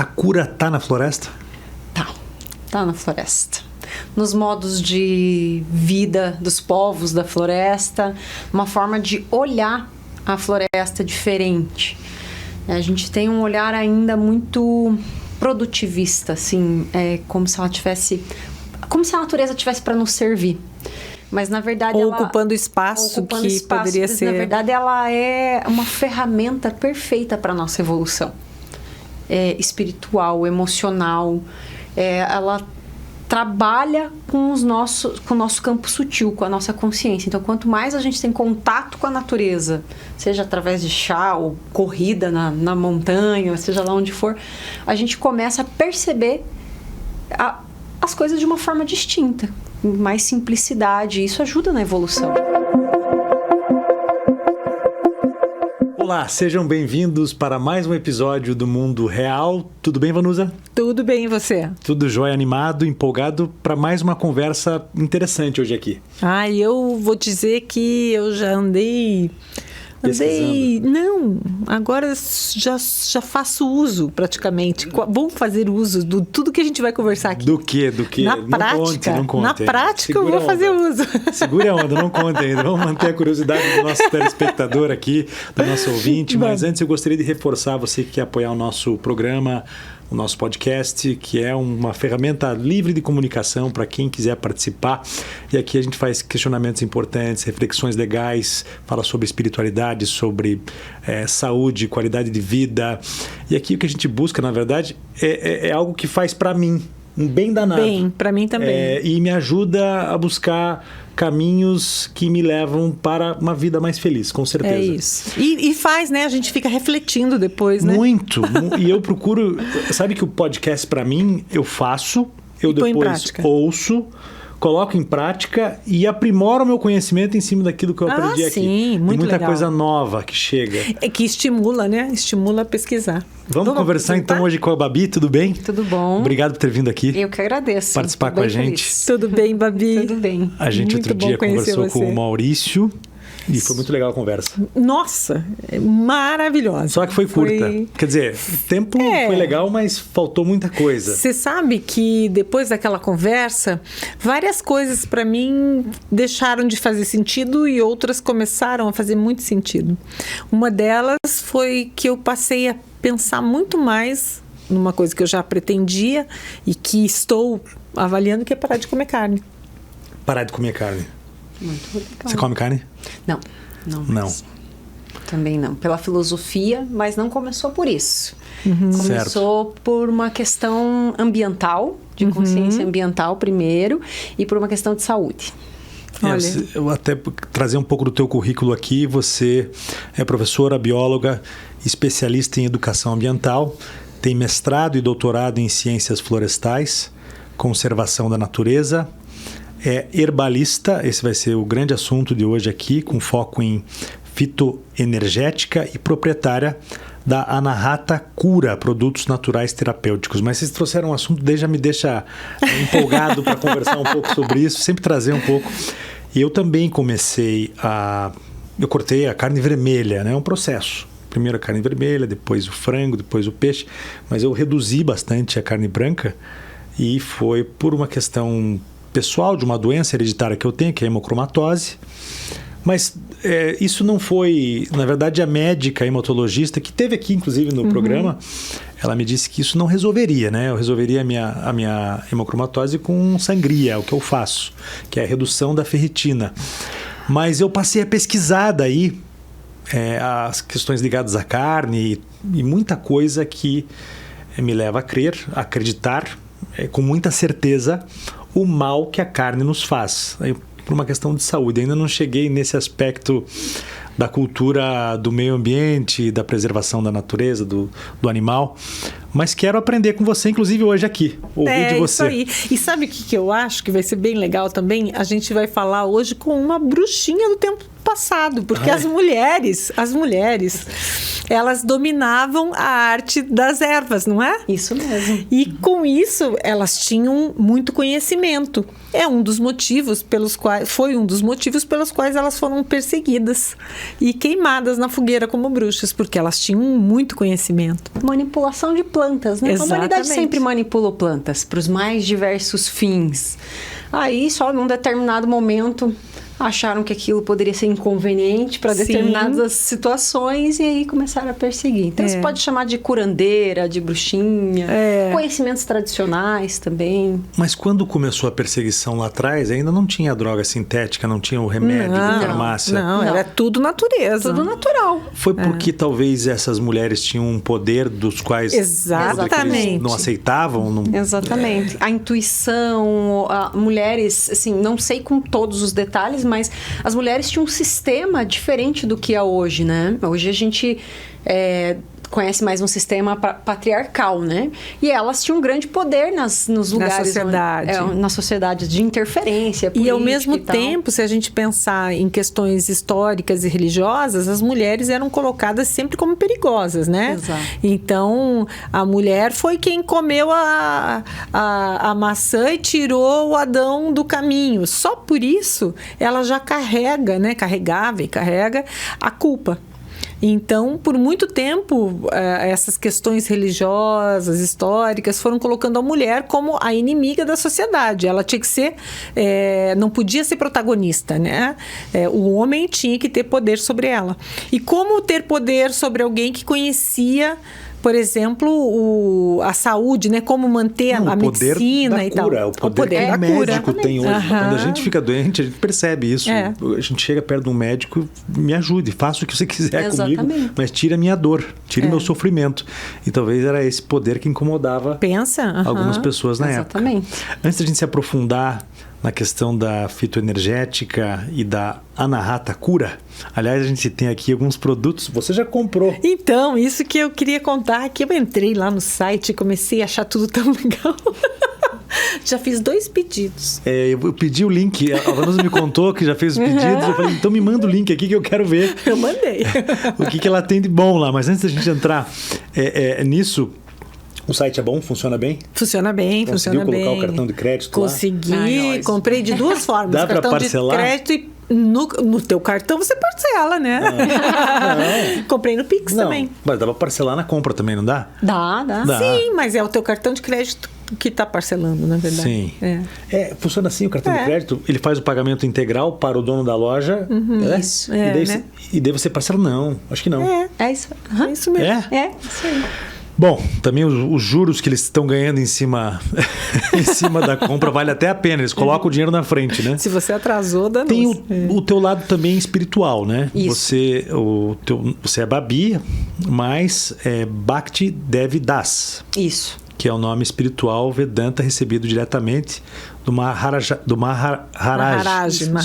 A cura tá na floresta? Tá na floresta. Nos modos de vida dos povos da floresta, uma forma de olhar a floresta diferente. A gente tem um olhar ainda muito produtivista, assim, como se a natureza tivesse para nos servir. Mas, na verdade, ocupando espaço que poderia ser... Na verdade, ela é uma ferramenta perfeita para a nossa evolução. Espiritual, emocional. Ela trabalha com o nosso campo sutil, com a nossa consciência. Então, quanto mais a gente tem contato com a natureza, seja através de chá ou corrida na montanha, seja lá onde for, a gente começa a perceber as coisas de uma forma distinta, com mais simplicidade. Isso ajuda na evolução. Olá, sejam bem-vindos para mais um episódio do Mundo Real. Tudo bem, Vanusa? Tudo bem, e você? Tudo jóia, animado, empolgado para mais uma conversa interessante hoje aqui. Eu vou dizer que eu já andei... Não, agora já faço uso praticamente. Vamos fazer uso de tudo que a gente vai conversar aqui. Do quê? Na prática. Não conte. Na prática eu vou fazer uso. Segure a onda, não conte ainda. Vamos manter a curiosidade do nosso telespectador aqui, do nosso ouvinte. Mas antes eu gostaria de reforçar você que quer apoiar o nosso programa, o nosso podcast, que é uma ferramenta livre de comunicação para quem quiser participar. E aqui a gente faz questionamentos importantes, reflexões legais, fala sobre espiritualidade, sobre saúde, qualidade de vida. E aqui o que a gente busca, na verdade, é algo que faz para mim um bem danado. Bem, para mim também. E me ajuda a buscar caminhos que me levam para uma vida mais feliz, com certeza. É isso. E faz, né? A gente fica refletindo depois, né? Muito. E eu procuro... Sabe que o podcast, para mim, eu faço, eu depois ouço, coloco em prática e aprimoro o meu conhecimento em cima daquilo que eu aprendi aqui. Sim, muito muita legal. Coisa nova que chega. Que estimula, né? Estimula a pesquisar. Vamos conversar então hoje com a Babi, tudo bem? Tudo bom. Obrigado por ter vindo aqui. Eu que agradeço. Participar com a gente. Feliz. Tudo bem, Babi? Tudo bem. A gente muito outro dia conversou você. com o Maurício. E foi muito legal a conversa. Nossa, maravilhosa. Só que foi curta. Quer dizer, o tempo foi legal, mas faltou muita coisa. Você sabe que depois daquela conversa, várias coisas para mim deixaram de fazer sentido e outras começaram a fazer muito sentido. Uma delas foi que eu passei a pensar muito mais numa coisa que eu já pretendia e que estou avaliando, que é parar de comer carne. Parar de comer carne. Muito legal. Você come carne? Não. Também não. Pela filosofia, mas não começou por isso. Começou por uma questão ambiental, de consciência ambiental primeiro, e por uma questão de saúde. Eu até trazer um pouco do teu currículo aqui. Você é professora, bióloga, especialista em educação ambiental, tem mestrado e doutorado em ciências florestais, conservação da natureza, é herbalista, esse vai ser o grande assunto de hoje aqui, com foco em fitoenergética e proprietária da Anahata Cura, produtos naturais terapêuticos. Mas vocês trouxeram um assunto, já me deixa empolgado para conversar um pouco sobre isso, sempre trazer um pouco. E eu também eu cortei a carne vermelha, né? É um processo. Primeiro a carne vermelha, depois o frango, depois o peixe, mas eu reduzi bastante a carne branca e foi por uma questão pessoal, de uma doença hereditária que eu tenho, que é a hemocromatose. Mas isso não foi... Na verdade, a médica hematologista, que teve aqui, inclusive, no programa, ela me disse que isso não resolveria, né? Eu resolveria a minha hemocromatose com sangria, o que eu faço, que é a redução da ferritina. Mas eu passei a pesquisar daí as questões ligadas à carne e muita coisa que me leva a crer, a acreditar, com muita certeza, o mal que a carne nos faz, por uma questão de saúde. Ainda não cheguei nesse aspecto da cultura do meio ambiente, da preservação da natureza, do animal, mas quero aprender com você, inclusive hoje aqui, ouvir de você. Isso aí. E sabe o que eu acho que vai ser bem legal também? A gente vai falar hoje com uma bruxinha do tempo passado, porque as mulheres, elas dominavam a arte das ervas, não é? Isso mesmo. E com isso, elas tinham muito conhecimento. Foi um dos motivos pelos quais elas foram perseguidas e queimadas na fogueira como bruxas, porque elas tinham muito conhecimento. Manipulação de plantas, né? Exatamente. A humanidade sempre manipulou plantas para os mais diversos fins. Aí, só num determinado momento, acharam que aquilo poderia ser inconveniente para determinadas situações e aí começaram a perseguir. Então, você pode chamar de curandeira, de bruxinha, conhecimentos tradicionais também. Mas quando começou a perseguição lá atrás, ainda não tinha droga sintética, não tinha o remédio de farmácia. Não, era tudo natureza. Tudo natural. Foi porque talvez essas mulheres tinham um poder dos quais eles não aceitavam? Exatamente. A intuição, mulheres, assim, não sei com todos os detalhes, mas as mulheres tinham um sistema diferente do que é hoje, né? Hoje a gente conhece mais um sistema patriarcal, né? E elas tinham um grande poder nos lugares... Na sociedade de interferência política. E ao mesmo tempo, se a gente pensar em questões históricas e religiosas, as mulheres eram colocadas sempre como perigosas, né? Exato. Então, a mulher foi quem comeu a maçã e tirou o Adão do caminho. Só por isso, ela já carrega, né? Carregava e carrega a culpa. Então, por muito tempo, essas questões religiosas, históricas, foram colocando a mulher como a inimiga da sociedade. Ela tinha que ser, não podia ser protagonista, né? O homem tinha que ter poder sobre ela. E como ter poder sobre alguém que conhecia, por exemplo, a saúde, né? Como manter a medicina e tal. O poder que o médico tem hoje. Quando a gente fica doente, a gente percebe isso. A gente chega perto de um médico, me ajude, faça o que você quiser comigo, mas tire a minha dor, tire o meu sofrimento. E talvez era esse poder que incomodava algumas pessoas na época. Antes da gente se aprofundar na questão da fitoenergética e da Anahata Cura. Aliás, a gente tem aqui alguns produtos. Você já comprou. Então, isso que eu queria contar, que eu entrei lá no site e comecei a achar tudo tão legal. Já fiz 2 pedidos. Eu pedi o link. A Vanusa me contou que já fez os pedidos. Eu falei, então me manda o link aqui que eu quero ver. Eu mandei. O que ela tem de bom lá. Mas antes da gente entrar nisso... O site é bom? Funciona bem? Funciona bem, funciona bem. Conseguiu colocar o cartão de crédito lá? Consegui, comprei de 2 formas. Dá para parcelar? De crédito e no teu cartão você parcela, né? Comprei no Pix também. Mas dá para parcelar na compra também, não dá? Dá. Sim, mas é o teu cartão de crédito que está parcelando, na verdade. Sim. Funciona assim, o cartão de crédito, ele faz o pagamento integral para o dono da loja. Isso. E daí você parcela? Não, acho que não. É isso. É isso mesmo. Isso aí. Bom, também os juros que eles estão ganhando em cima da compra vale até a pena. Eles colocam o dinheiro na frente, né? Se você atrasou, dá Tem o teu lado também espiritual, né? Isso. Você é Babi, mas é Bhakti Devi Das. Isso. Que é o nome espiritual Vedanta recebido diretamente do Maharaj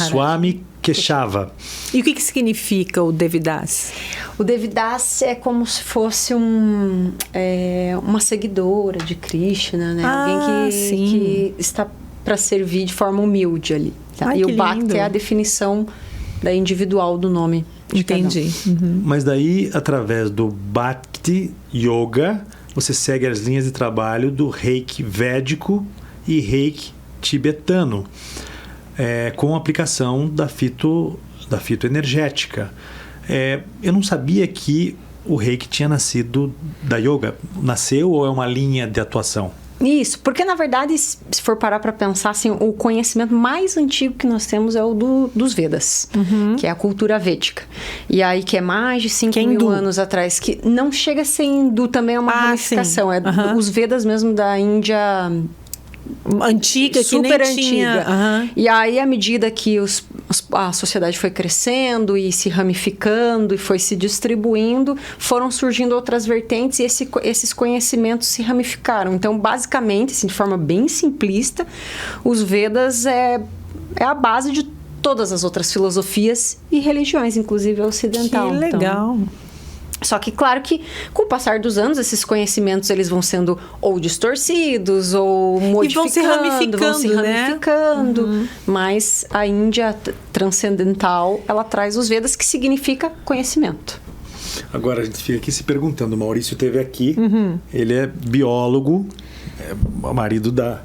Swami Keshava. E o que significa o Devidas? O Devidas é como se fosse uma seguidora de Krishna, né? Alguém que está para servir de forma humilde ali. Tá? Ai, e o Bhakti lindo. é a definição da individual do nome. Entendi. Mas daí, através do Bhakti Yoga, você segue as linhas de trabalho do Reiki védico e Reiki tibetano, com a aplicação da fitoenergética. Eu não sabia que o Reiki tinha nascido da yoga. Nasceu ou é uma linha de atuação? Isso, porque na verdade, se for parar para pensar, assim, o conhecimento mais antigo que nós temos é o dos Vedas, que é a cultura védica. E aí que é mais de 5.000 anos atrás, que não chega a ser hindu, também é uma ramificação. Os Vedas mesmo da Índia... Antiga, super que nem antiga. Tinha. E aí, à medida que a sociedade foi crescendo e se ramificando e foi se distribuindo, foram surgindo outras vertentes e esses conhecimentos se ramificaram. Então, basicamente, assim, de forma bem simplista, os Vedas é a base de todas as outras filosofias e religiões, inclusive a ocidental. Que legal. Só que, claro que, com o passar dos anos, esses conhecimentos eles vão sendo ou distorcidos, ou modificando, vão se ramificando, né? Mas a Índia transcendental, ela traz os Vedas, que significa conhecimento. Agora, a gente fica aqui se perguntando, o Maurício esteve aqui, ele é biólogo, marido da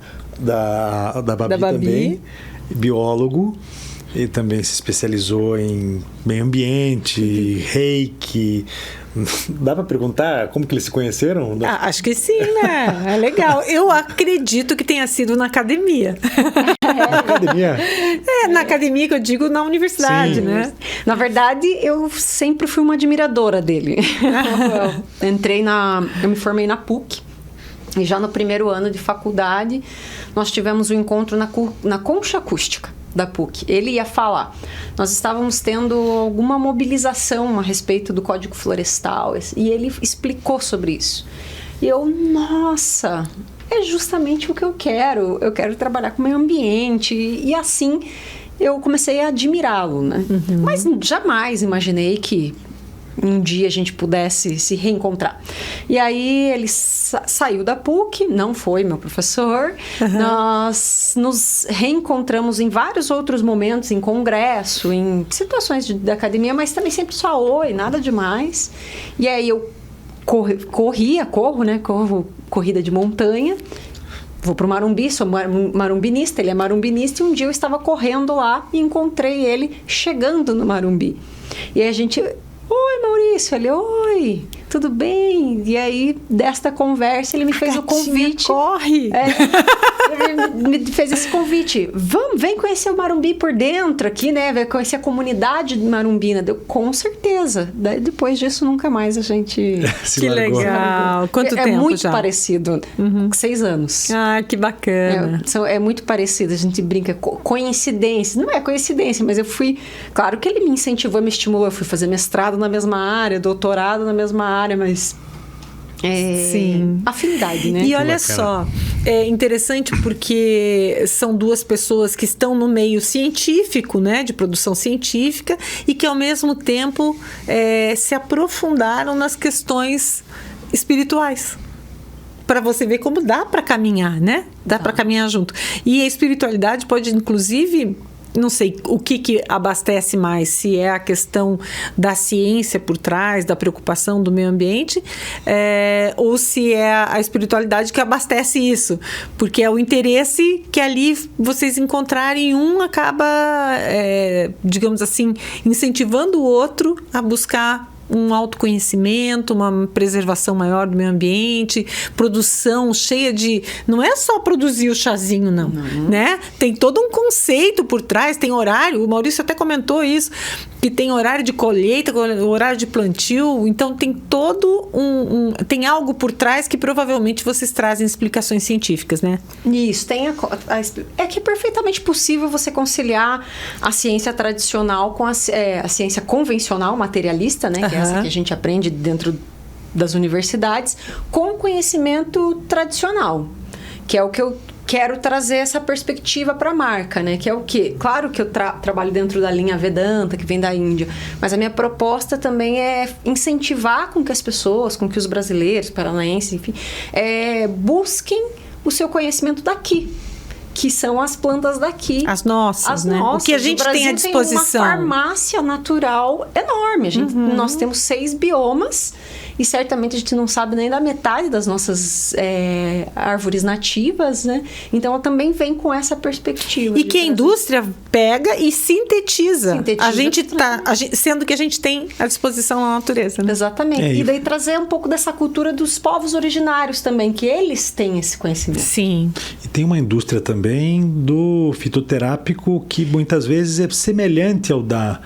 Babi também, biólogo, ele também se especializou em meio ambiente, reiki. Dá para perguntar como que eles se conheceram? Acho que sim, né? É legal. Eu acredito que tenha sido na academia. Na academia? Na academia que eu digo, na universidade, sim, né? Na verdade, eu sempre fui uma admiradora dele. Eu me formei na PUC. E já no primeiro ano de faculdade, nós tivemos um encontro na concha acústica da PUC. Ele ia falar. Nós estávamos tendo alguma mobilização a respeito do Código Florestal. E ele explicou sobre isso. E eu, nossa, é justamente o que eu quero. Eu quero trabalhar com o meio ambiente. E assim, eu comecei a admirá-lo, né? Mas jamais imaginei que um dia a gente pudesse se reencontrar. E aí ele saiu da PUC, não foi meu professor. Nós nos reencontramos em vários outros momentos, em congresso, em situações da academia, mas também sempre só oi, nada demais. E aí eu corro corrida de montanha. Vou pro Marumbi, sou marumbinista, ele é marumbinista, e um dia eu estava correndo lá e encontrei ele chegando no Marumbi. E aí a gente... Oi, Maurício. Ele, oi, tudo bem? E aí, desta conversa, ele me fez o convite. Corre! Ele me fez esse convite. Vem conhecer o Marumbi por dentro aqui, né? Vem conhecer a comunidade marumbina. Deu, com certeza. Daí, depois disso, nunca mais a gente... Que legal. Quanto tempo já? É muito parecido. 6 anos. Ah, que bacana. É muito parecido. A gente brinca. Coincidência. Não é coincidência, mas eu fui... Claro que ele me incentivou, me estimulou. Eu fui fazer mestrado na mesma área, doutorado na mesma área, mas... Sim. Afinidade, né? E olha só, é interessante porque são duas pessoas que estão no meio científico, né, de produção científica, e que ao mesmo tempo se aprofundaram nas questões espirituais. Para você ver como dá para caminhar, né? Dá para caminhar junto. E a espiritualidade pode, inclusive... Não sei o que abastece mais, se é a questão da ciência por trás, da preocupação do meio ambiente, ou se é a espiritualidade que abastece isso. Porque é o interesse que ali vocês encontrarem, um acaba, digamos assim, incentivando o outro a buscar um autoconhecimento, uma preservação maior do meio ambiente, produção cheia de... Não é só produzir o chazinho, não. Né? Tem todo um conceito por trás, tem horário, o Maurício até comentou isso, que tem horário de colheita, horário de plantio, então tem todo tem algo por trás que provavelmente vocês trazem explicações científicas, né? Isso, é que é perfeitamente possível você conciliar a ciência tradicional com a ciência convencional, materialista, né? Que é essa que a gente aprende dentro das universidades, com o conhecimento tradicional, que é o que eu quero trazer essa perspectiva para a marca, né? Que é o quê? Claro que eu trabalho dentro da linha Vedanta, que vem da Índia, mas a minha proposta também é incentivar com que as pessoas, com que os brasileiros, paranaenses, enfim, busquem o seu conhecimento daqui, que são as plantas daqui. As nossas, né? O que a gente tem à disposição. Tem uma farmácia natural enorme. Nós temos 6 biomas e certamente a gente não sabe nem da metade das nossas árvores nativas, né? Então, ela também vem com essa perspectiva. E que a indústria pega e sintetiza. Sendo que a gente tem à disposição na natureza, né? Exatamente. E daí trazer um pouco dessa cultura dos povos originários também, que eles têm esse conhecimento. Sim. E tem uma indústria também do fitoterápico que muitas vezes é semelhante ao da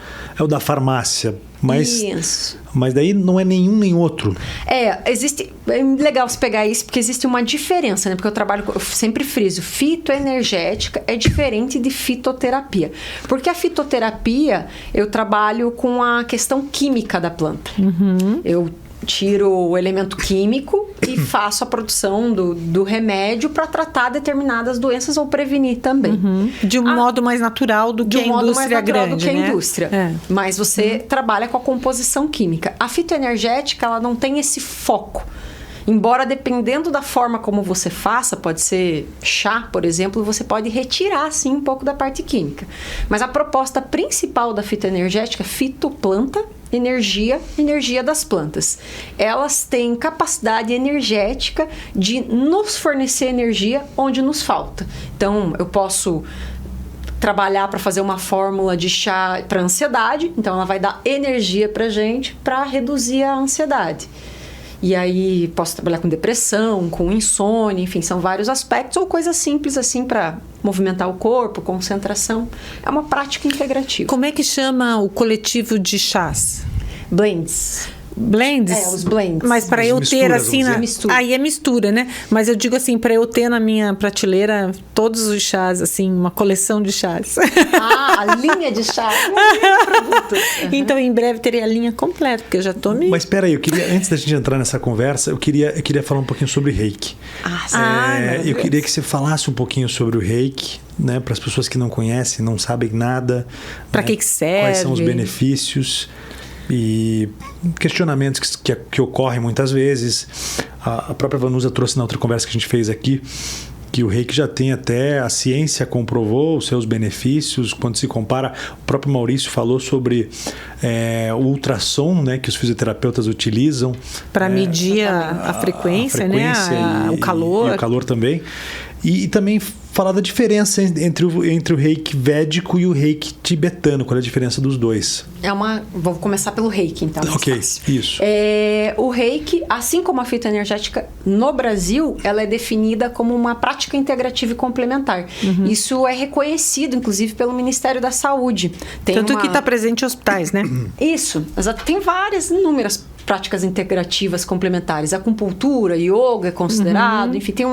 farmácia. Mas daí não é nenhum nem outro. É legal você pegar isso, porque existe uma diferença, né? Porque eu sempre friso, fitoenergética é diferente de fitoterapia. Porque a fitoterapia, eu trabalho com a questão química da planta. Eu tiro o elemento químico e faço a produção do remédio para tratar determinadas doenças ou prevenir também. De um modo mais natural do que a indústria grande, né? Mas você trabalha com a composição química. A fitoenergética, ela não tem esse foco. Embora, dependendo da forma como você faça, pode ser chá, por exemplo, você pode retirar, sim, um pouco da parte química. Mas a proposta principal da fitoenergética, fitoplanta, energia das plantas. Elas têm capacidade energética de nos fornecer energia onde nos falta. Então, eu posso trabalhar para fazer uma fórmula de chá para ansiedade, então ela vai dar energia para a gente para reduzir a ansiedade. E aí posso trabalhar com depressão, com insônia, enfim, são vários aspectos, ou coisas simples assim para movimentar o corpo, concentração. É uma prática integrativa. Como é que chama o coletivo de chás? Blends. Blends? Os blends. Mas para eu ter assim... Aí é mistura, né? Mas eu digo assim, para eu ter na minha prateleira todos os chás, assim, uma coleção de chás. A linha de chás. Então, em breve terei a linha completa, porque eu já tô me... Mas espera aí, eu queria, antes da gente entrar nessa conversa, eu queria falar um pouquinho sobre Reiki. Eu queria que você falasse um pouquinho sobre o Reiki, né? Para as pessoas que não conhecem, não sabem nada. Para que serve? Quais são os benefícios? E questionamentos que ocorrem muitas vezes. A própria Vanusa trouxe na outra conversa que a gente fez aqui que o Reiki já tem até, a ciência comprovou os seus benefícios quando se compara. O próprio Maurício falou sobre o ultrassom, né, que os fisioterapeutas utilizam para medir a frequência, né, o calor. E o calor também. E também falar da diferença entre o Reiki védico e o Reiki tibetano. Qual é a diferença dos dois? Vou começar pelo Reiki, então. Ok, isso. O Reiki, assim como a fitoenergética no Brasil, ela é definida como uma prática integrativa e complementar. Isso é reconhecido, inclusive, pelo Ministério da Saúde. Tanto que está presente em hospitais, né? Isso. Tem inúmeras práticas integrativas complementares. Acupuntura, yoga é considerado, enfim, tem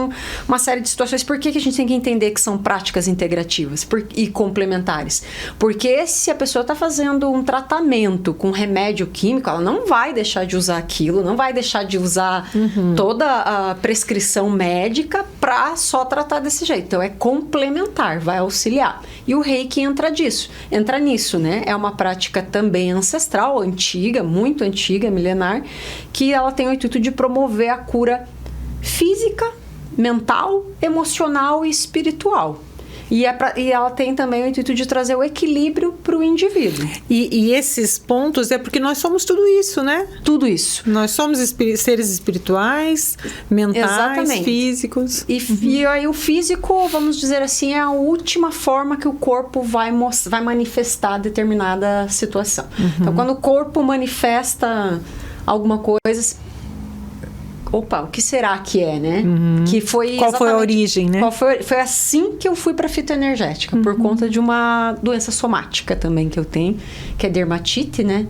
uma série de situações. Por que a gente tem que entender que são práticas integrativas e complementares? Porque se a pessoa está fazendo um tratamento com remédio químico, ela não vai deixar de usar aquilo, não vai deixar de usar toda a prescrição médica para só tratar desse jeito. Então, é complementar, vai auxiliar. E o Reiki entra nisso, né? É uma prática também ancestral, antiga, muito antiga, milenar, que ela tem o intuito de promover a cura física, mental, emocional e espiritual. E ela tem também o intuito de trazer o equilíbrio para o indivíduo. E esses pontos é porque nós somos tudo isso, né? Tudo isso. Nós somos seres espirituais, mentais, exatamente, físicos. E aí o físico, vamos dizer assim, é a última forma que o corpo vai manifestar determinada situação. Então, quando o corpo manifesta alguma coisa... Opa, o que será que é, né? Que foi qual foi a origem, né? Foi assim que eu fui para fitoenergética, por conta de uma doença somática também que eu tenho, que é dermatite, né?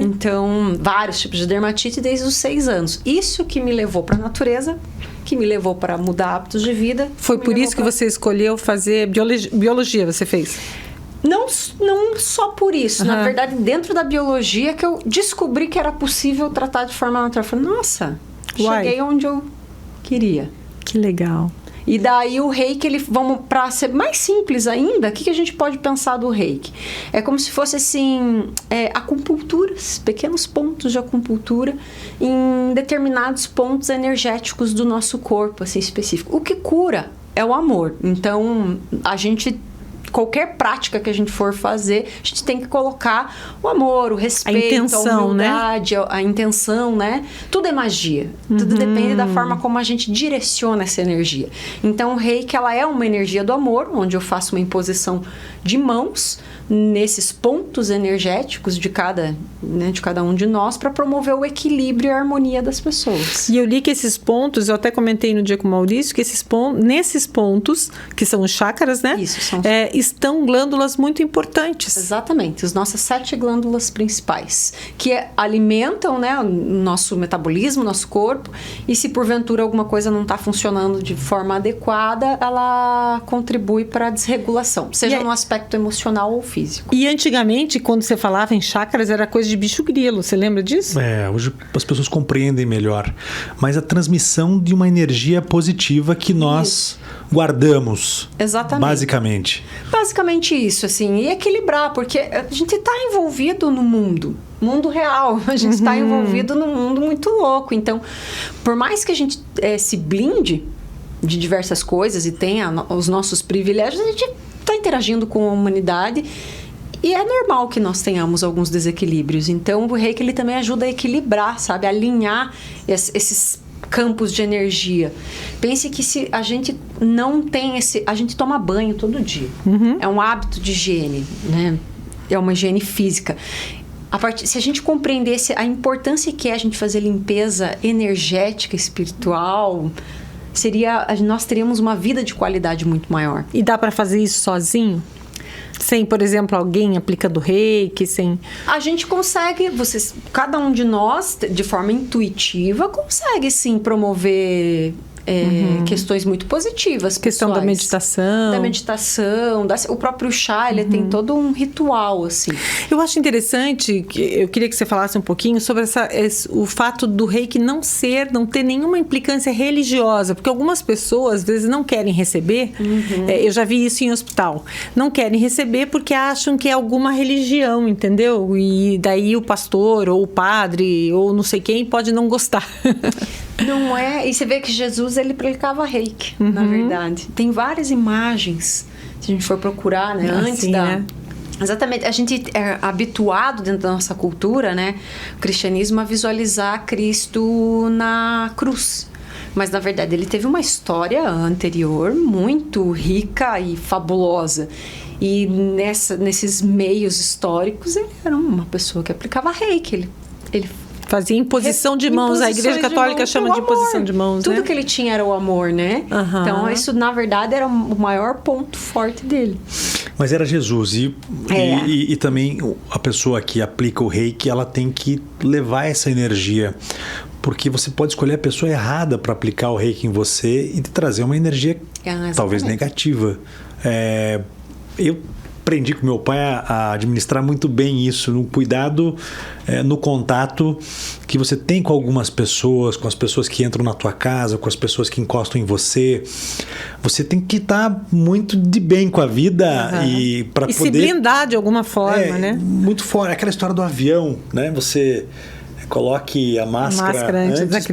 Então, vários tipos de dermatite desde os 6 anos. Isso que me levou para a natureza, que me levou para mudar hábitos de vida. Foi por isso que você escolheu fazer biologia, você fez? Não só por isso. Na verdade, dentro da biologia que eu descobri que era possível tratar de forma natural. Eu falei, nossa... cheguei onde eu queria. Que legal. E daí o Reiki, vamos para ser mais simples ainda, o que a gente pode pensar do Reiki? É como se fosse assim, acupunturas, pequenos pontos de acupuntura em determinados pontos energéticos do nosso corpo, assim, específico. O que cura é o amor. Então, qualquer prática que a gente for fazer, a gente tem que colocar o amor, o respeito, a humildade, né? A intenção, né? Tudo é magia. Tudo depende da forma como a gente direciona essa energia. Então, o Reiki, ela é uma energia do amor, onde eu faço uma imposição de mãos nesses pontos energéticos de cada um de nós para promover o equilíbrio e a harmonia das pessoas. E eu li que esses pontos, eu até comentei no dia com o Maurício, que nesses pontos, que são os chakras, né? Isso, são estão glândulas muito importantes. Exatamente, as nossas 7 glândulas principais, que alimentam, né, o nosso metabolismo, nosso corpo, e se porventura alguma coisa não está funcionando de forma adequada, ela contribui para a desregulação, seja no aspecto emocional ou físico. E antigamente, quando você falava em chakras, era coisa de bicho grilo, você lembra disso? Hoje as pessoas compreendem melhor, mas a transmissão de uma energia positiva que nós guardamos. Exatamente. Basicamente isso, assim, e equilibrar, porque a gente está envolvido no mundo real, a gente está envolvido num mundo muito louco, então, por mais que a gente se blinde de diversas coisas e tenha os nossos privilégios, a gente está interagindo com a humanidade e é normal que nós tenhamos alguns desequilíbrios. Então, o Reiki ele também ajuda a equilibrar, sabe? Alinhar esses campos de energia. Pense que se a gente não tem a gente toma banho todo dia. É um hábito de higiene, né? É uma higiene física. Se a gente compreendesse a importância que é a gente fazer limpeza energética, espiritual, nós teríamos uma vida de qualidade muito maior. E dá para fazer isso sozinho? Sem, por exemplo, alguém aplicando Reiki, sem... A gente consegue, cada um de nós, de forma intuitiva, consegue sim promover questões muito positivas. Questão da meditação. O próprio chá, ele tem todo um ritual, assim. Eu acho interessante, eu queria que você falasse um pouquinho sobre o fato do Reiki não ter nenhuma implicância religiosa, porque algumas pessoas, às vezes, não querem receber. Eu já vi isso em hospital. Não querem receber porque acham que é alguma religião, entendeu? E daí o pastor, ou o padre, ou não sei quem, pode não gostar. Não é, e você vê que Jesus, ele aplicava Reiki, na verdade. Tem várias imagens, se a gente for procurar, né, né? Exatamente, a gente é habituado dentro da nossa cultura, né, o cristianismo, a visualizar Cristo na cruz. Mas, na verdade, ele teve uma história anterior muito rica e fabulosa. E nesses meios históricos, ele era uma pessoa que aplicava Reiki. Ele fazia imposição de mãos. A Igreja Católica chama de imposição de mãos, Tudo que ele tinha era o amor, né? Então, isso, na verdade, era o maior ponto forte dele. Mas era Jesus. E também a pessoa que aplica o Reiki, ela tem que levar essa energia. Porque você pode escolher a pessoa errada para aplicar o Reiki em você e te trazer uma energia talvez negativa. Eu aprendi com meu pai a administrar muito bem isso, no cuidado, no contato que você tem com algumas pessoas, com as pessoas que entram na tua casa, com as pessoas que encostam em você. Você tem que estar muito de bem com a vida e para poder... se blindar de alguma forma, né? Muito fora. Aquela história do avião, né? Você... coloque a máscara antes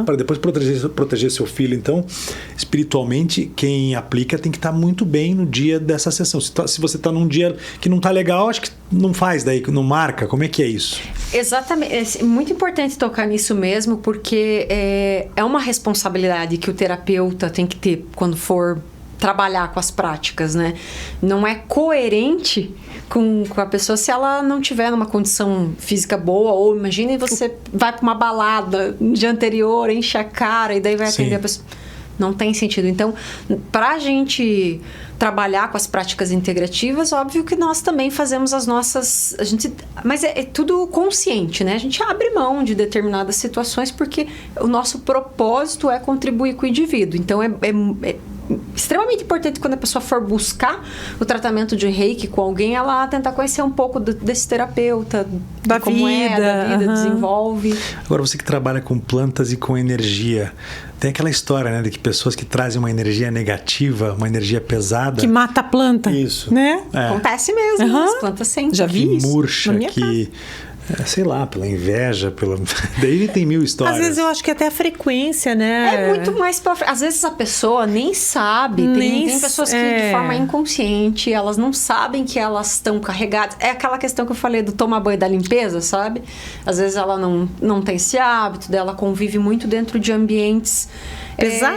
para depois proteger seu filho. Então, espiritualmente, quem aplica tem que estar muito bem no dia dessa sessão. Se você está num dia que não está legal, acho que não faz daí, não marca. Como é que é isso? Exatamente. É muito importante tocar nisso mesmo, porque é uma responsabilidade que o terapeuta tem que ter quando for trabalhar com as práticas, né? Não é coerente com a pessoa se ela não tiver numa condição física boa, ou imagine você vai para uma balada no dia anterior, enche a cara e daí vai atender a pessoa. Não tem sentido. Então, para a gente trabalhar com as práticas integrativas, óbvio que nós também fazemos as nossas... mas é tudo consciente, né? A gente abre mão de determinadas situações porque o nosso propósito é contribuir com o indivíduo. Então, é extremamente importante quando a pessoa for buscar o tratamento de Reiki com alguém, ela tentar conhecer um pouco desse terapeuta, da vida, desenvolve. Agora, você que trabalha com plantas e com energia, tem aquela história, né, de que pessoas que trazem uma energia negativa, uma energia pesada... que mata a planta. Isso. Né? Acontece mesmo, as plantas sentem. Já vi isso. Murcha, que... sei lá, pela inveja, daí tem mil histórias. Às vezes eu acho que até a frequência, né? É muito mais às vezes a pessoa nem sabe. Tem pessoas que de forma inconsciente, elas não sabem que elas estão carregadas. É aquela questão que eu falei do tomar banho da limpeza, sabe? Às vezes ela não tem esse hábito dela, convive muito dentro de ambientes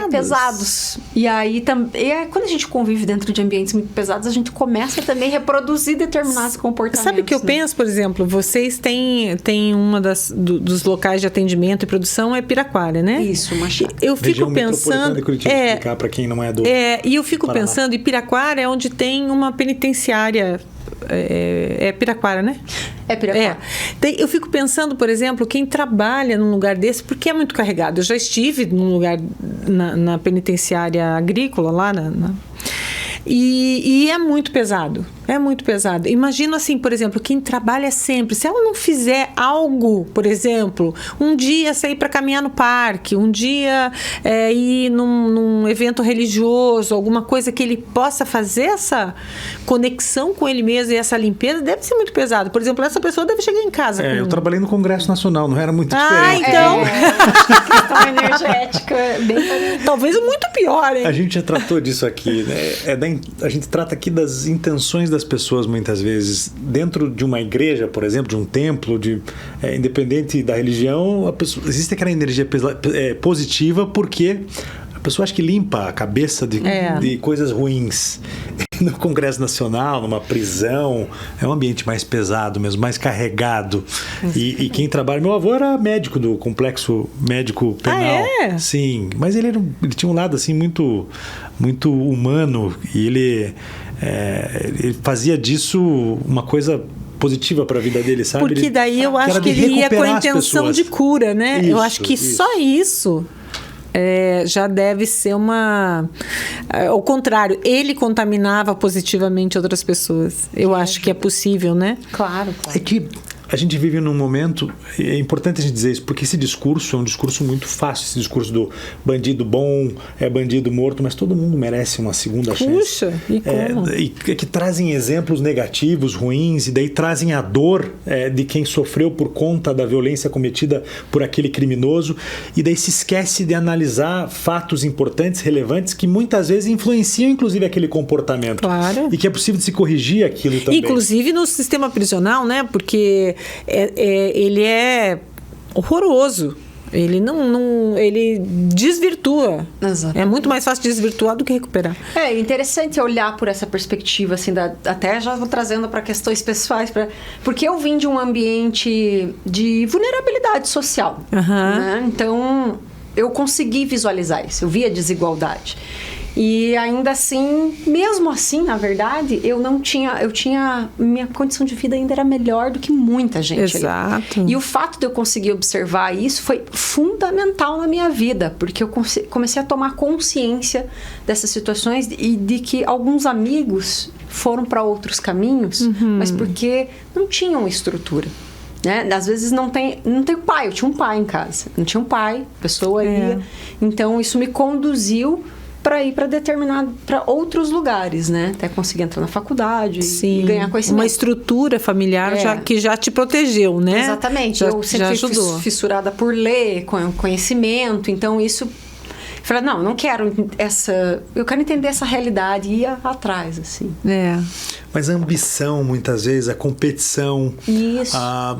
pesados. E aí, quando a gente convive dentro de ambientes muito pesados, a gente começa também a reproduzir determinados comportamentos. Sabe o que eu penso, por exemplo? Vocês têm uma dos locais de atendimento e produção é Piraquara, né? Isso, Machado. Eu fico pensando... explicar para quem não é do e eu fico Paraná. pensando, em Piraquara é onde tem uma penitenciária... É Piraquara, né? É Piraquara. Eu fico pensando, por exemplo, quem trabalha num lugar desse, porque é muito carregado. Eu já estive num lugar na penitenciária agrícola, lá e é muito pesado. É muito pesado. Imagina assim, por exemplo, quem trabalha sempre, se ela não fizer algo, por exemplo, um dia sair para caminhar no parque, um dia ir num evento religioso, alguma coisa que ele possa fazer essa conexão com ele mesmo e essa limpeza, deve ser muito pesado. Por exemplo, essa pessoa deve chegar em casa. Eu trabalhei no Congresso Nacional, não era muito diferente. Então. Questão energética bem... Talvez muito pior, hein? A gente já tratou disso aqui, né? A gente trata aqui das intenções das pessoas, muitas vezes. Dentro de uma igreja, por exemplo, de um templo, independente da religião, existe aquela energia positiva porque a pessoa acha que limpa a cabeça de coisas ruins. No Congresso Nacional, numa prisão, é um ambiente mais pesado mesmo, mais carregado. E quem trabalha... Meu avô era médico do Complexo Médico Penal. Sim, mas ele tinha um lado assim muito, muito humano e ele fazia disso uma coisa positiva para a vida dele, sabe? Porque daí eu acho que ele ia com a intenção de cura, né? Eu acho que só isso... já deve ser ao contrário, ele contaminava positivamente outras pessoas. Eu acho que é possível, né? Claro. É que a gente vive num momento, é importante a gente dizer isso, porque esse discurso é um discurso muito fácil, esse discurso do bandido bom é bandido morto, mas todo mundo merece uma segunda chance. Puxa, e como? E que trazem exemplos negativos, ruins, e daí trazem a dor de quem sofreu por conta da violência cometida por aquele criminoso, e daí se esquece de analisar fatos importantes, relevantes, que muitas vezes influenciam inclusive aquele comportamento. Claro. E que é possível de se corrigir aquilo também. Inclusive no sistema prisional, né? Porque ele é horroroso. Ele ele desvirtua. Exato. É muito mais fácil desvirtuar do que recuperar. É interessante olhar por essa perspectiva, assim, até já vou trazendo para questões pessoais, porque eu vim de um ambiente de vulnerabilidade social. Né? Então, eu consegui visualizar isso, eu vi a desigualdade. E ainda assim, mesmo assim, na verdade, minha condição de vida ainda era melhor do que muita gente. Exato. Ali. E o fato de eu conseguir observar isso foi fundamental na minha vida, porque eu comecei a tomar consciência dessas situações e de que alguns amigos foram para outros caminhos, mas porque não tinham estrutura. Né? Às vezes não tem pai, eu tinha um pai em casa, não tinha um pai, a pessoa ia. Então isso me conduziu para ir para outros lugares, né? Até conseguir entrar na faculdade e ganhar conhecimento. Uma estrutura familiar que já te protegeu, né? Exatamente. Eu sempre fui fissurada por ler, conhecimento, então isso... Falei, não quero eu quero entender essa realidade e ir atrás, assim. Mas a ambição, muitas vezes, a competição,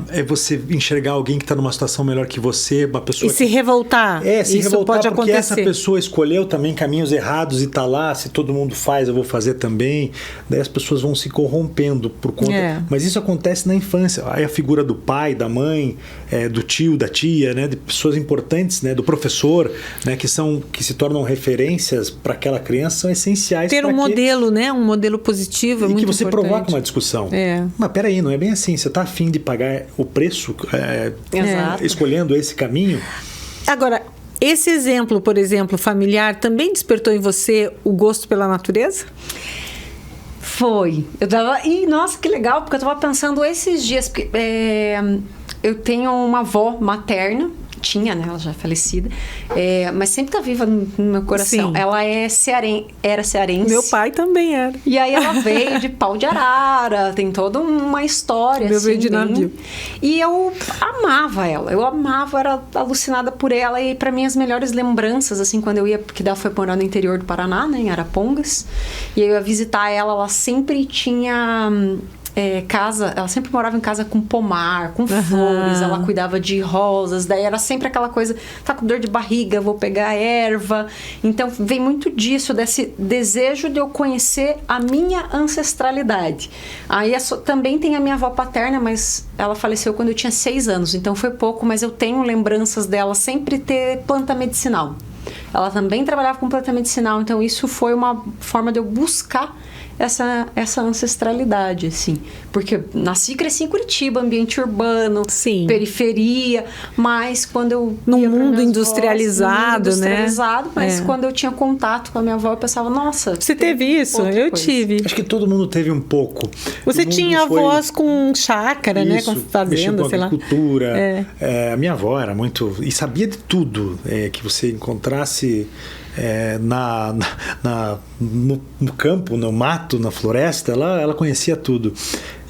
é você enxergar alguém que está numa situação melhor que você, uma pessoa... E se revoltar. Se isso revoltar pode porque acontecer. Essa pessoa escolheu também caminhos errados e está lá, se todo mundo faz, eu vou fazer também. Daí as pessoas vão se corrompendo por conta... Mas isso acontece na infância. Aí a figura do pai, da mãe, do tio, da tia, né, de pessoas importantes, né, do professor, né, que se tornam referências para aquela criança, são essenciais. Ter um modelo, né? Um modelo positivo é muito importante. E que você provoca uma discussão. Mas peraí, não é bem assim. Você está afim de pagar o preço escolhendo esse caminho? Agora, esse exemplo, por exemplo, familiar, também despertou em você o gosto pela natureza? Foi. Nossa, que legal, porque eu estava pensando esses dias, porque eu tenho uma avó materna, tinha, né? Ela já é falecida, mas sempre tá viva no meu coração. Sim. Ela era cearense. Meu pai também era. E aí ela veio de Pau de Arara, tem toda uma história. Meu veio de navio. E eu amava ela, era alucinada por ela, e para mim as melhores lembranças, assim, quando eu ia, porque ela foi morar no interior do Paraná, né, em Arapongas, e eu ia visitar ela sempre tinha... casa, ela sempre morava em casa com pomar, com flores, ela cuidava de rosas, daí era sempre aquela coisa, tá com dor de barriga, vou pegar erva. Então vem muito disso, desse desejo de eu conhecer a minha ancestralidade. Aí também tem a minha avó paterna, mas ela faleceu quando eu tinha 6 anos, então foi pouco, mas eu tenho lembranças dela sempre ter planta medicinal. Ela também trabalhava com planta medicinal, então isso foi uma forma de eu buscar essa ancestralidade, assim. Porque nasci e cresci em Curitiba, ambiente urbano, Sim. periferia, mas quando eu... Num mundo industrializado, né? Mas quando eu tinha contato com a minha avó, eu pensava, nossa... Você teve isso? Eu tive. Acho que todo mundo teve um pouco. Você tinha avós com chácara, né? Com fazenda, com sei lá. agricultura. A minha avó era muito... E sabia de tudo que você encontrasse... no campo, no mato, na floresta, ela conhecia tudo.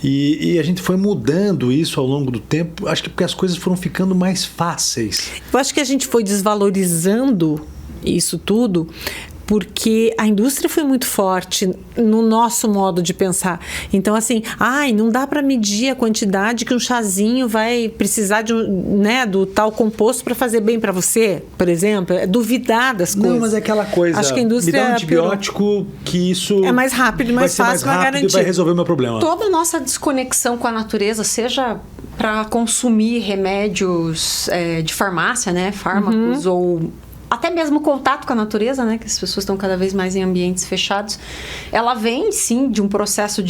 E a gente foi mudando isso ao longo do tempo, acho que porque as coisas foram ficando mais fáceis. Eu acho que a gente foi desvalorizando isso tudo porque a indústria foi muito forte no nosso modo de pensar. Então, assim, não dá para medir a quantidade que um chazinho vai precisar do tal composto para fazer bem para você, por exemplo. É duvidar das coisas. Não, mas é aquela coisa, acho que a indústria me dá um antibiótico que isso... É mais rápido e mais fácil, vai garantir. E vai resolver o meu problema. Toda a nossa desconexão com a natureza, seja para consumir remédios de farmácia, né, fármacos, ou... até mesmo o contato com a natureza, né? Que as pessoas estão cada vez mais em ambientes fechados. Ela vem, sim, de um processo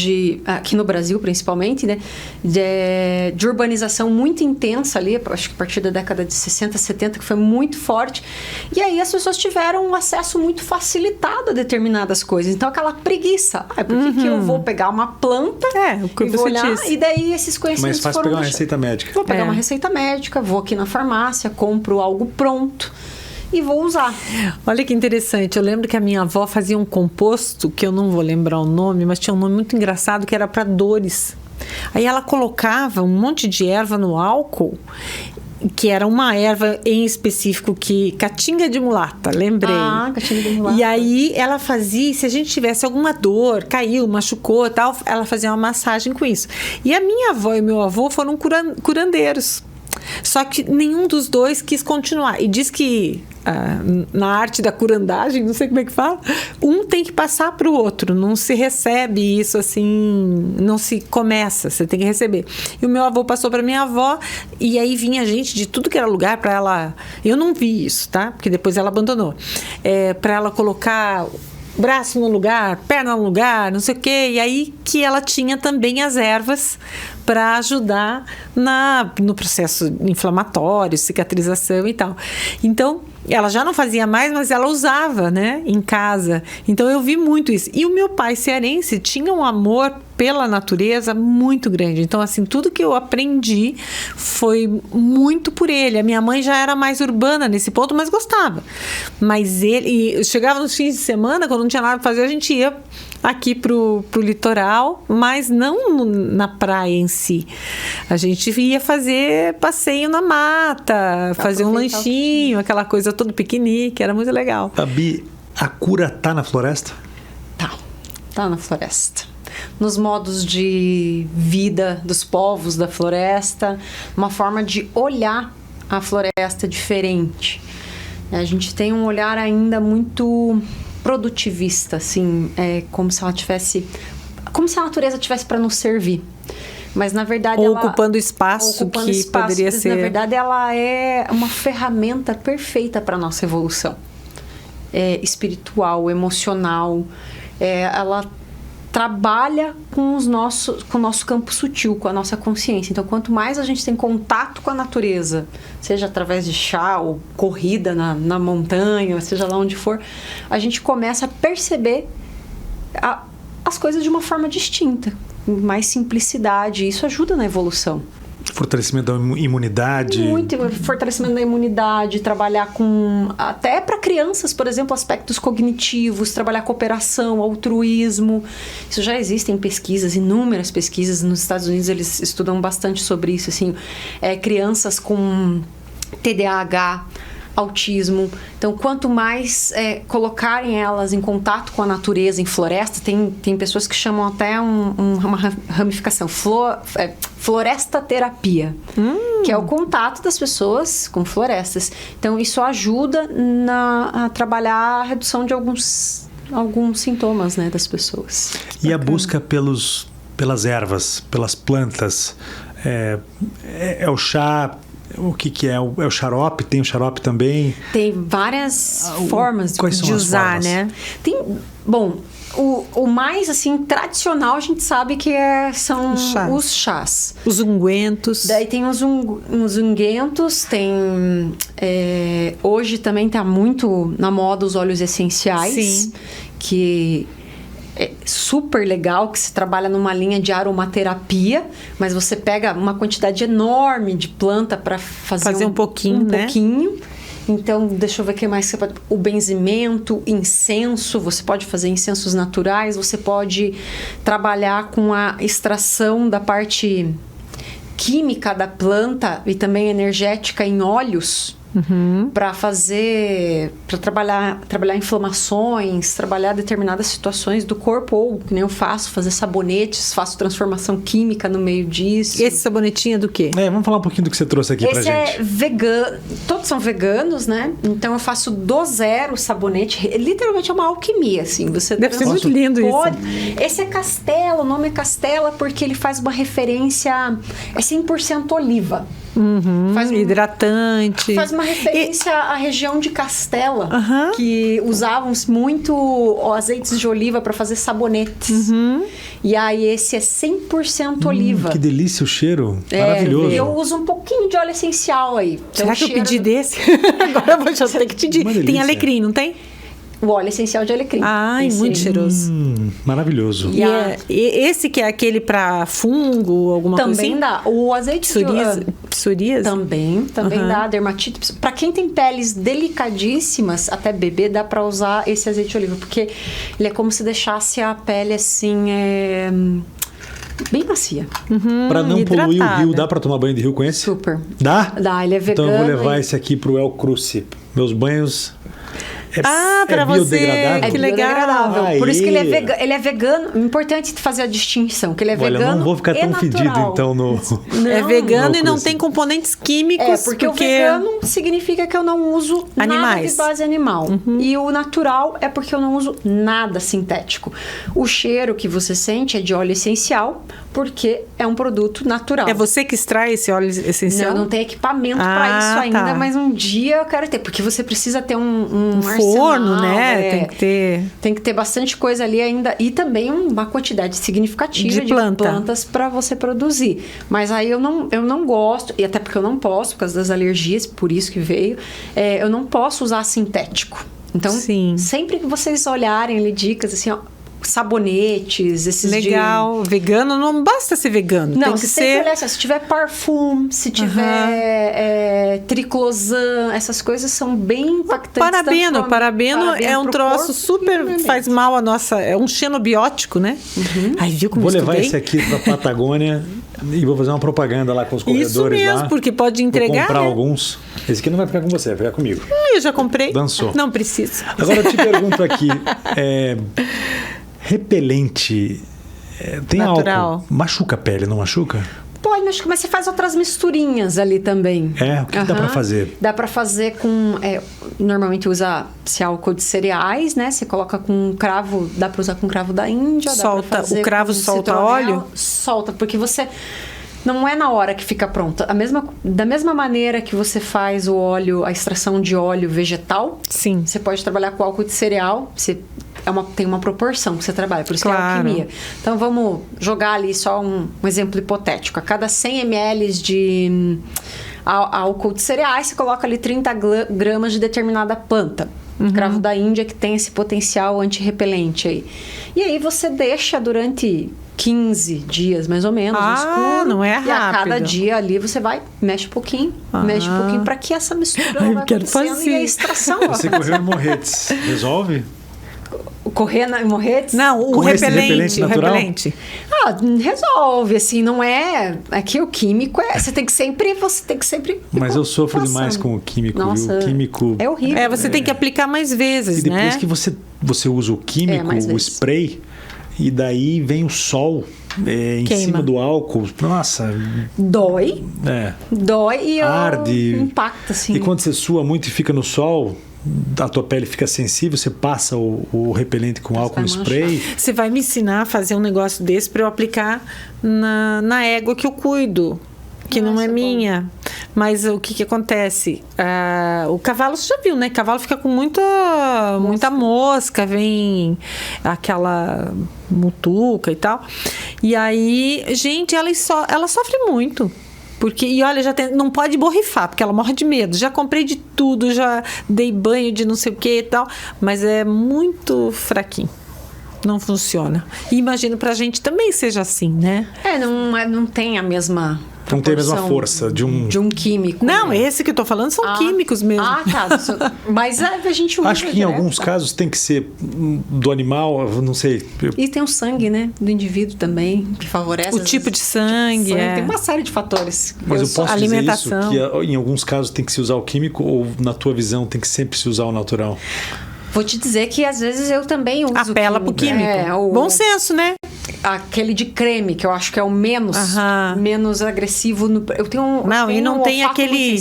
aqui no Brasil, principalmente, né? De urbanização muito intensa ali, acho que a partir da década de 60, 70, que foi muito forte. E aí as pessoas tiveram um acesso muito facilitado a determinadas coisas. Então, aquela preguiça. Por que eu vou pegar uma planta o que e vou olhar? disse. E daí esses conhecimentos Mas faz pegar uma receita médica. Vou pegar uma receita médica, vou aqui na farmácia, compro algo pronto e vou usar. Olha que interessante, eu lembro que a minha avó fazia um composto, que eu não vou lembrar o nome, mas tinha um nome muito engraçado, que era para dores. Aí ela colocava um monte de erva no álcool, que era uma erva em específico, catinga de mulata, lembrei. Catinga de mulata. E aí ela fazia, se a gente tivesse alguma dor, caiu, machucou e tal, ela fazia uma massagem com isso. E a minha avó e meu avô foram curandeiros. Só que nenhum dos dois quis continuar. E diz que na arte da curandagem, não sei como é que fala, um tem que passar para o outro. Não se recebe isso assim, não se começa, você tem que receber. E o meu avô passou para minha avó, e aí vinha gente de tudo que era lugar para ela... Eu não vi isso, tá? Porque depois ela abandonou. Para ela colocar... braço no lugar, perna no lugar, não sei o quê. E aí que ela tinha também as ervas para ajudar no processo inflamatório, cicatrização e tal. Então, ela já não fazia mais, mas ela usava, né, em casa. Então, eu vi muito isso. E o meu pai cearense tinha um amor pela natureza muito grande. Então, assim, tudo que eu aprendi foi muito por ele. A minha mãe já era mais urbana nesse ponto, mas gostava. Mas ele... chegava nos fins de semana, quando não tinha nada para fazer, a gente ia aqui pro litoral, mas não na praia em si. A gente ia fazer passeio na mata, fazer um lanchinho, aquela coisa toda, piquenique, era muito legal. Bi, a cura tá na floresta? Tá na floresta. Nos modos de vida dos povos da floresta, uma forma de olhar a floresta diferente. A gente tem um olhar ainda muito produtivista, assim, como se a natureza tivesse para nos servir. Mas na verdade ocupando espaço que poderia ser. Na verdade, ela é uma ferramenta perfeita para nossa evolução espiritual, emocional. Ela trabalha com o nosso campo sutil, com a nossa consciência. Então, quanto mais a gente tem contato com a natureza, seja através de chá ou corrida na montanha, seja lá onde for, a gente começa a perceber as coisas de uma forma distinta, mais simplicidade. Isso ajuda na evolução. Fortalecimento da imunidade. Muito fortalecimento da imunidade, trabalhar com... até para crianças, por exemplo, aspectos cognitivos, trabalhar cooperação, altruísmo. Isso já existem pesquisas, inúmeras pesquisas. Nos Estados Unidos eles estudam bastante sobre isso. Assim, crianças com TDAH, autismo. Então, quanto mais colocarem elas em contato com a natureza, em floresta, tem pessoas que chamam até uma ramificação, floresta terapia, que é o contato das pessoas com florestas. Então, isso ajuda a trabalhar a redução de alguns sintomas, né, das pessoas. E a busca pelas ervas, pelas plantas, é o chá... O que é? É o xarope? Tem o xarope também? Tem várias formas de usar, né? O mais, assim, tradicional, a gente sabe que são os chás. Os ungüentos. Daí tem os ungüentos, tem... hoje também está muito na moda os óleos essenciais. Sim. Que... é super legal, que se trabalha numa linha de aromaterapia, mas você pega uma quantidade enorme de planta para fazer um pouquinho, né? Então, deixa eu ver o que mais você pode... O benzimento, incenso, você pode fazer incensos naturais, você pode trabalhar com a extração da parte química da planta e também energética em óleos. Para trabalhar inflamações, trabalhar determinadas situações do corpo, ou que nem eu faço, fazer sabonetes, faço transformação química no meio disso. Esse sabonetinho é do quê? Vamos falar um pouquinho do que você trouxe aqui pra gente. Esse é vegano, todos são veganos, né? Então eu faço do zero sabonete, literalmente é uma alquimia, assim. Você deve ser muito lindo isso. Esse é Castela, o nome é Castela porque ele faz uma referência, é 100% oliva. Faz hidratante. Faz uma referência à região de Castela, que usavam muito azeites de oliva para fazer sabonetes. E aí esse é 100% oliva. Que delícia o cheiro. Maravilhoso. Eu uso um pouquinho de óleo essencial aí. Será que eu pedi desse? Agora eu vou ter que te dizer. Tem alecrim, não tem? O óleo essencial de alecrim. Ai, muito cheiroso. Maravilhoso. E esse que é aquele para fungo, alguma coisa assim? Também dá. O azeite psoríase? Também dá. Dermatite. Para quem tem peles delicadíssimas, até bebê, dá para usar esse azeite de oliva. Porque ele é como se deixasse a pele assim... bem macia. Para não poluir o rio, dá para tomar banho de rio com esse? Super. Dá? Dá, ele é vegano. Então eu vou levar esse aqui pro El Cruce. Meus banhos... para você, que legal. Por isso que ele é vegano. Importante fazer a distinção, que ele é vegano. Eu não vou ficar tão fedido, então, é vegano e não tem componentes químicos. Porque o vegano significa que eu não uso nada de base animal. E o natural é porque eu não uso nada sintético. O cheiro que você sente é de óleo essencial, porque é um produto natural. É você que extrai esse óleo essencial? Não tem equipamento para isso ainda, mas um dia eu quero ter, porque você precisa ter um forno, arsenal, né? Tem que ter bastante coisa ali ainda e também uma quantidade significativa de plantas para você produzir. Mas aí eu não gosto, e até porque eu não posso, por causa das alergias, por isso que veio, eu não posso usar sintético. Então, sempre que vocês olharem ali dicas assim, ó, sabonetes, esses legal, vegano, não basta ser vegano. Não, tem que ser... olhar, se tiver parfum, se tiver triclosan, essas coisas são bem impactantes. Parabeno é um troço super, faz mal a nossa, é um xenobiótico, né? Aí, viu como vou levar esse aqui pra Patagônia e vou fazer uma propaganda lá com os corredores lá. Isso mesmo, porque pode entregar. Vou comprar alguns. Esse aqui não vai ficar com você, vai ficar comigo. Eu já comprei. Dançou. Não precisa. Agora eu te pergunto aqui, repelente tem natural. Álcool? Machuca a pele, não machuca? Pode machucar, mas você faz outras misturinhas ali também. O que dá pra fazer? Dá pra fazer com... normalmente usa-se álcool de cereais, né? Você coloca com cravo... Dá pra usar com cravo da Índia. O cravo solta óleo? Solta, porque você... Não é na hora que fica pronta. Da mesma maneira que você faz o óleo, a extração de óleo vegetal, você pode trabalhar com álcool de cereal. Tem uma proporção que você trabalha, por isso que é alquimia. Então vamos jogar ali só um exemplo hipotético. A cada 100 ml de álcool de cereais, você coloca ali 30 gramas de determinada planta. Cravo da Índia, que tem esse potencial antirrepelente aí. E aí você deixa durante 15 dias, mais ou menos, no escuro. Não é rápido. E a cada dia ali você vai, mexe um pouquinho para que essa mistura vai acontecendo e a extração vai Você correu em Morretes, resolve? Correr e morrer? Não, o Com esse repelente. O natural? repelente. Resolve, assim, não é... Aqui o químico você tem que sempre... Mas eu sofro passando. demais com o químico, Nossa, viu? O químico... é horrível. Você tem que aplicar mais vezes, E depois né? que você usa o químico, mais o vezes. spray, e daí vem o sol em Queima. cima do álcool. Nossa, Dói e arde. impacta, assim. E quando você sua muito e fica no sol, a tua pele fica sensível, você passa o repelente com álcool no vai spray. Você vai me ensinar a fazer um negócio desse para eu aplicar na égua que eu cuido, que não é Nossa, minha. Mas o que acontece? O cavalo, você já viu, né? O cavalo fica com muita mosca, vem aquela mutuca e tal. E aí, gente, ela sofre muito. E olha, não pode borrifar, porque ela morre de medo. Já comprei de tudo, já dei banho de não sei o que e tal, mas é muito fraquinho. Não funciona. E imagino pra gente também seja assim, né? Não tem a mesma... Não tem a mesma força de um químico. Não, né? esse que eu tô falando são químicos mesmo. Tá. Mas a gente usa Acho que em alguns casos tem que ser do animal, não sei. E tem o sangue, né? Do indivíduo também, que favorece. O tipo de sangue, Tem uma série de fatores. Mas eu posso alimentação. dizer isso, que em alguns casos tem que se usar o químico, ou na tua visão tem que sempre se usar o natural? Vou te dizer que às vezes eu também uso Apela pro químico. Bom senso, né? Aquele de creme, que eu acho que é o menos agressivo. Eu tenho e não tem aquele.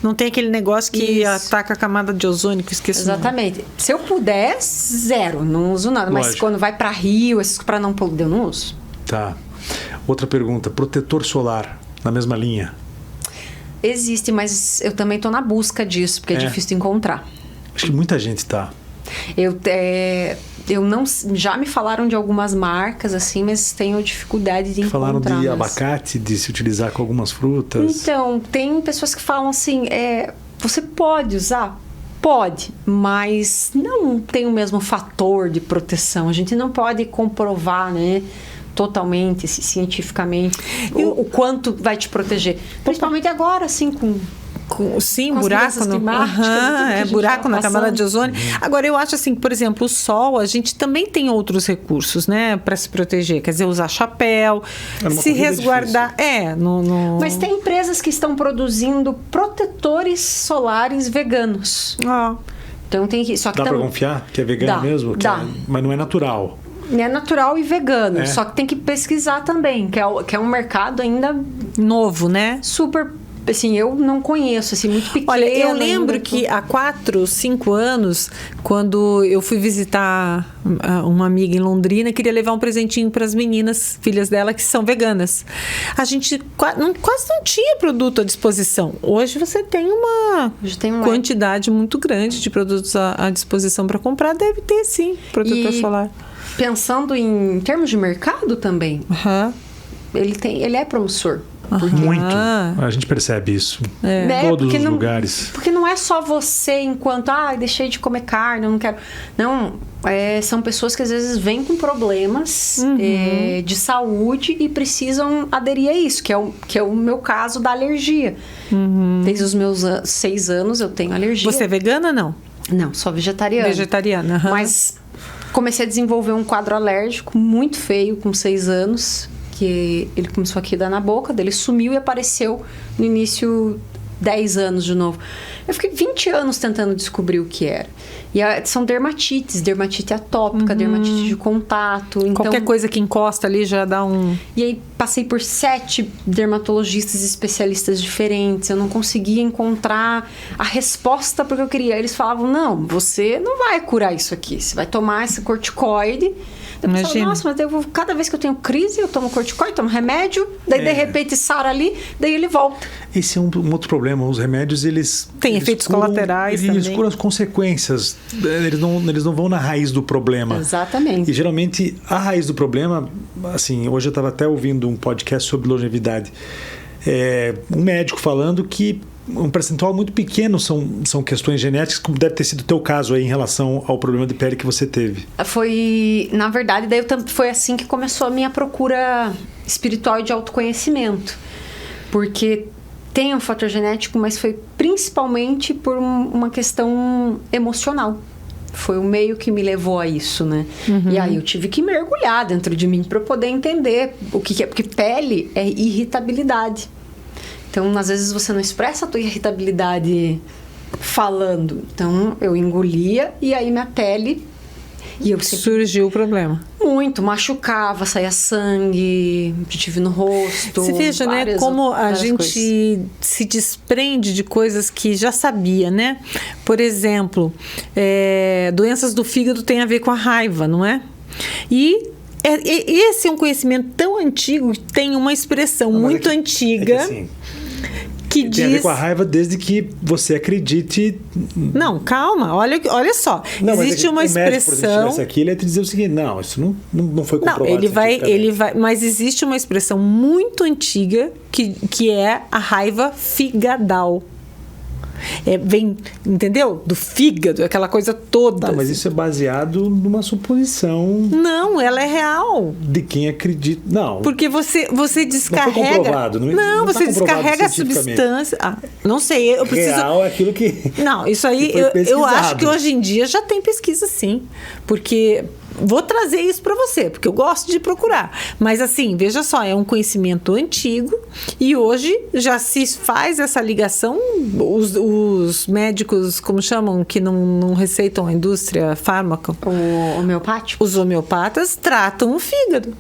Não tem aquele negócio que ataca a camada de ozônio, que eu esqueci. Exatamente. Se eu puder, zero, não uso nada. Mas quando vai para rio, para não poluir, eu não uso. Tá. Outra pergunta: protetor solar, na mesma linha? Existe, mas eu também estou na busca disso, porque é difícil de encontrar. Acho que muita gente tá. Eu não... Já me falaram de algumas marcas, assim, mas tenho dificuldade de encontrar. Falaram de abacate, de se utilizar com algumas frutas. Então, tem pessoas que falam assim, você pode usar? Pode, mas não tem o mesmo fator de proteção. A gente não pode comprovar, né, totalmente, cientificamente, o quanto vai te proteger. Principalmente agora, assim, com buraco buraco na camada de ozônio. Agora, eu acho assim, por exemplo, o sol, a gente também tem outros recursos, né, para se proteger. Quer dizer, usar chapéu, se resguardar. Mas tem empresas que estão produzindo protetores solares veganos. Então tem que. Só que dá para confiar que é vegano mesmo? Dá. Mas não é natural. É natural e vegano. Só que tem que pesquisar também, que é um mercado ainda novo, né? Super. Assim, eu não conheço, assim, muito pequeno. Olha, eu lembro que há 4, 5 anos, quando eu fui visitar uma amiga em Londrina, queria levar um presentinho para as meninas, filhas dela, que são veganas. A gente quase não tinha produto à disposição. Hoje você tem uma quantidade muito grande de produtos à disposição para comprar. Deve ter, sim, protetor solar. Pensando em termos de mercado também, ele é promissor. Muito. A gente percebe isso em todos os lugares. Porque não é só você enquanto, deixei de comer carne, eu não quero. Não, são pessoas que às vezes vêm com problemas de saúde e precisam aderir a isso, que é o meu caso da alergia. Desde os meus 6 anos eu tenho alergia. Você é vegana, não? Não, sou vegetariana. Vegetariana, Mas comecei a desenvolver um quadro alérgico muito feio com 6 anos. Que ele começou aqui a dar na boca, dele sumiu e apareceu no início 10 anos de novo. Eu fiquei 20 anos tentando descobrir o que era. E são dermatites, dermatite atópica, dermatite de contato. Então, qualquer coisa que encosta ali já dá um... E aí passei por 7 dermatologistas especialistas diferentes. Eu não conseguia encontrar a resposta porque eu queria. Eles falavam, não, você não vai curar isso aqui. Você vai tomar esse corticoide... Depois eu falo, nossa, mas cada vez que eu tenho crise, eu tomo corticoide, tomo remédio, daí de repente sara ali, daí ele volta. Esse é um outro problema. Os remédios, eles... Tem efeitos colaterais também. Eles curam as consequências. Eles não vão na raiz do problema. Exatamente. E geralmente, a raiz do problema... Assim, hoje eu estava até ouvindo um podcast sobre longevidade. Um médico falando que um percentual muito pequeno são questões genéticas, como deve ter sido o teu caso aí em relação ao problema de pele que você teve. Na verdade, daí foi assim que começou a minha procura espiritual e de autoconhecimento. Porque tem um fator genético, mas foi principalmente por uma questão emocional. Foi o meio que me levou a isso, né? E aí eu tive que mergulhar dentro de mim para poder entender o que é. Porque pele é irritabilidade. Então, às vezes, você não expressa a tua irritabilidade falando. Então, eu engolia e aí minha pele... E eu surgiu o problema. Muito, machucava, saía sangue, tive no rosto. Você veja, né, como a gente coisas. Se desprende de coisas que já sabia, né? Por exemplo, doenças do fígado tem a ver com a raiva, não é? E esse é um conhecimento tão antigo, tem uma expressão muito antiga... que tem a ver com a raiva desde que você acredite... Não, calma, olha só. Não, existe uma expressão... Se tivesse aqui, ele ia te dizer o seguinte, não, isso não foi comprovado. Não, ele vai... Mas existe uma expressão muito antiga que é a raiva figadal. Vem, entendeu? Do fígado, aquela coisa toda. Não, mas isso é baseado numa suposição... Não, ela é real. De quem acredita... Não. Porque você descarrega... Não foi comprovado. Não, você descarrega a substância... não sei, eu preciso... Real é aquilo que... Não, isso aí eu acho que hoje em dia já tem pesquisa, sim. Porque... Vou trazer isso para você, porque eu gosto de procurar. Mas assim, veja só, é um conhecimento antigo e hoje já se faz essa ligação. Os médicos, como chamam, que não receitam a indústria fármaca? O homeopático? Os homeopatas tratam o fígado,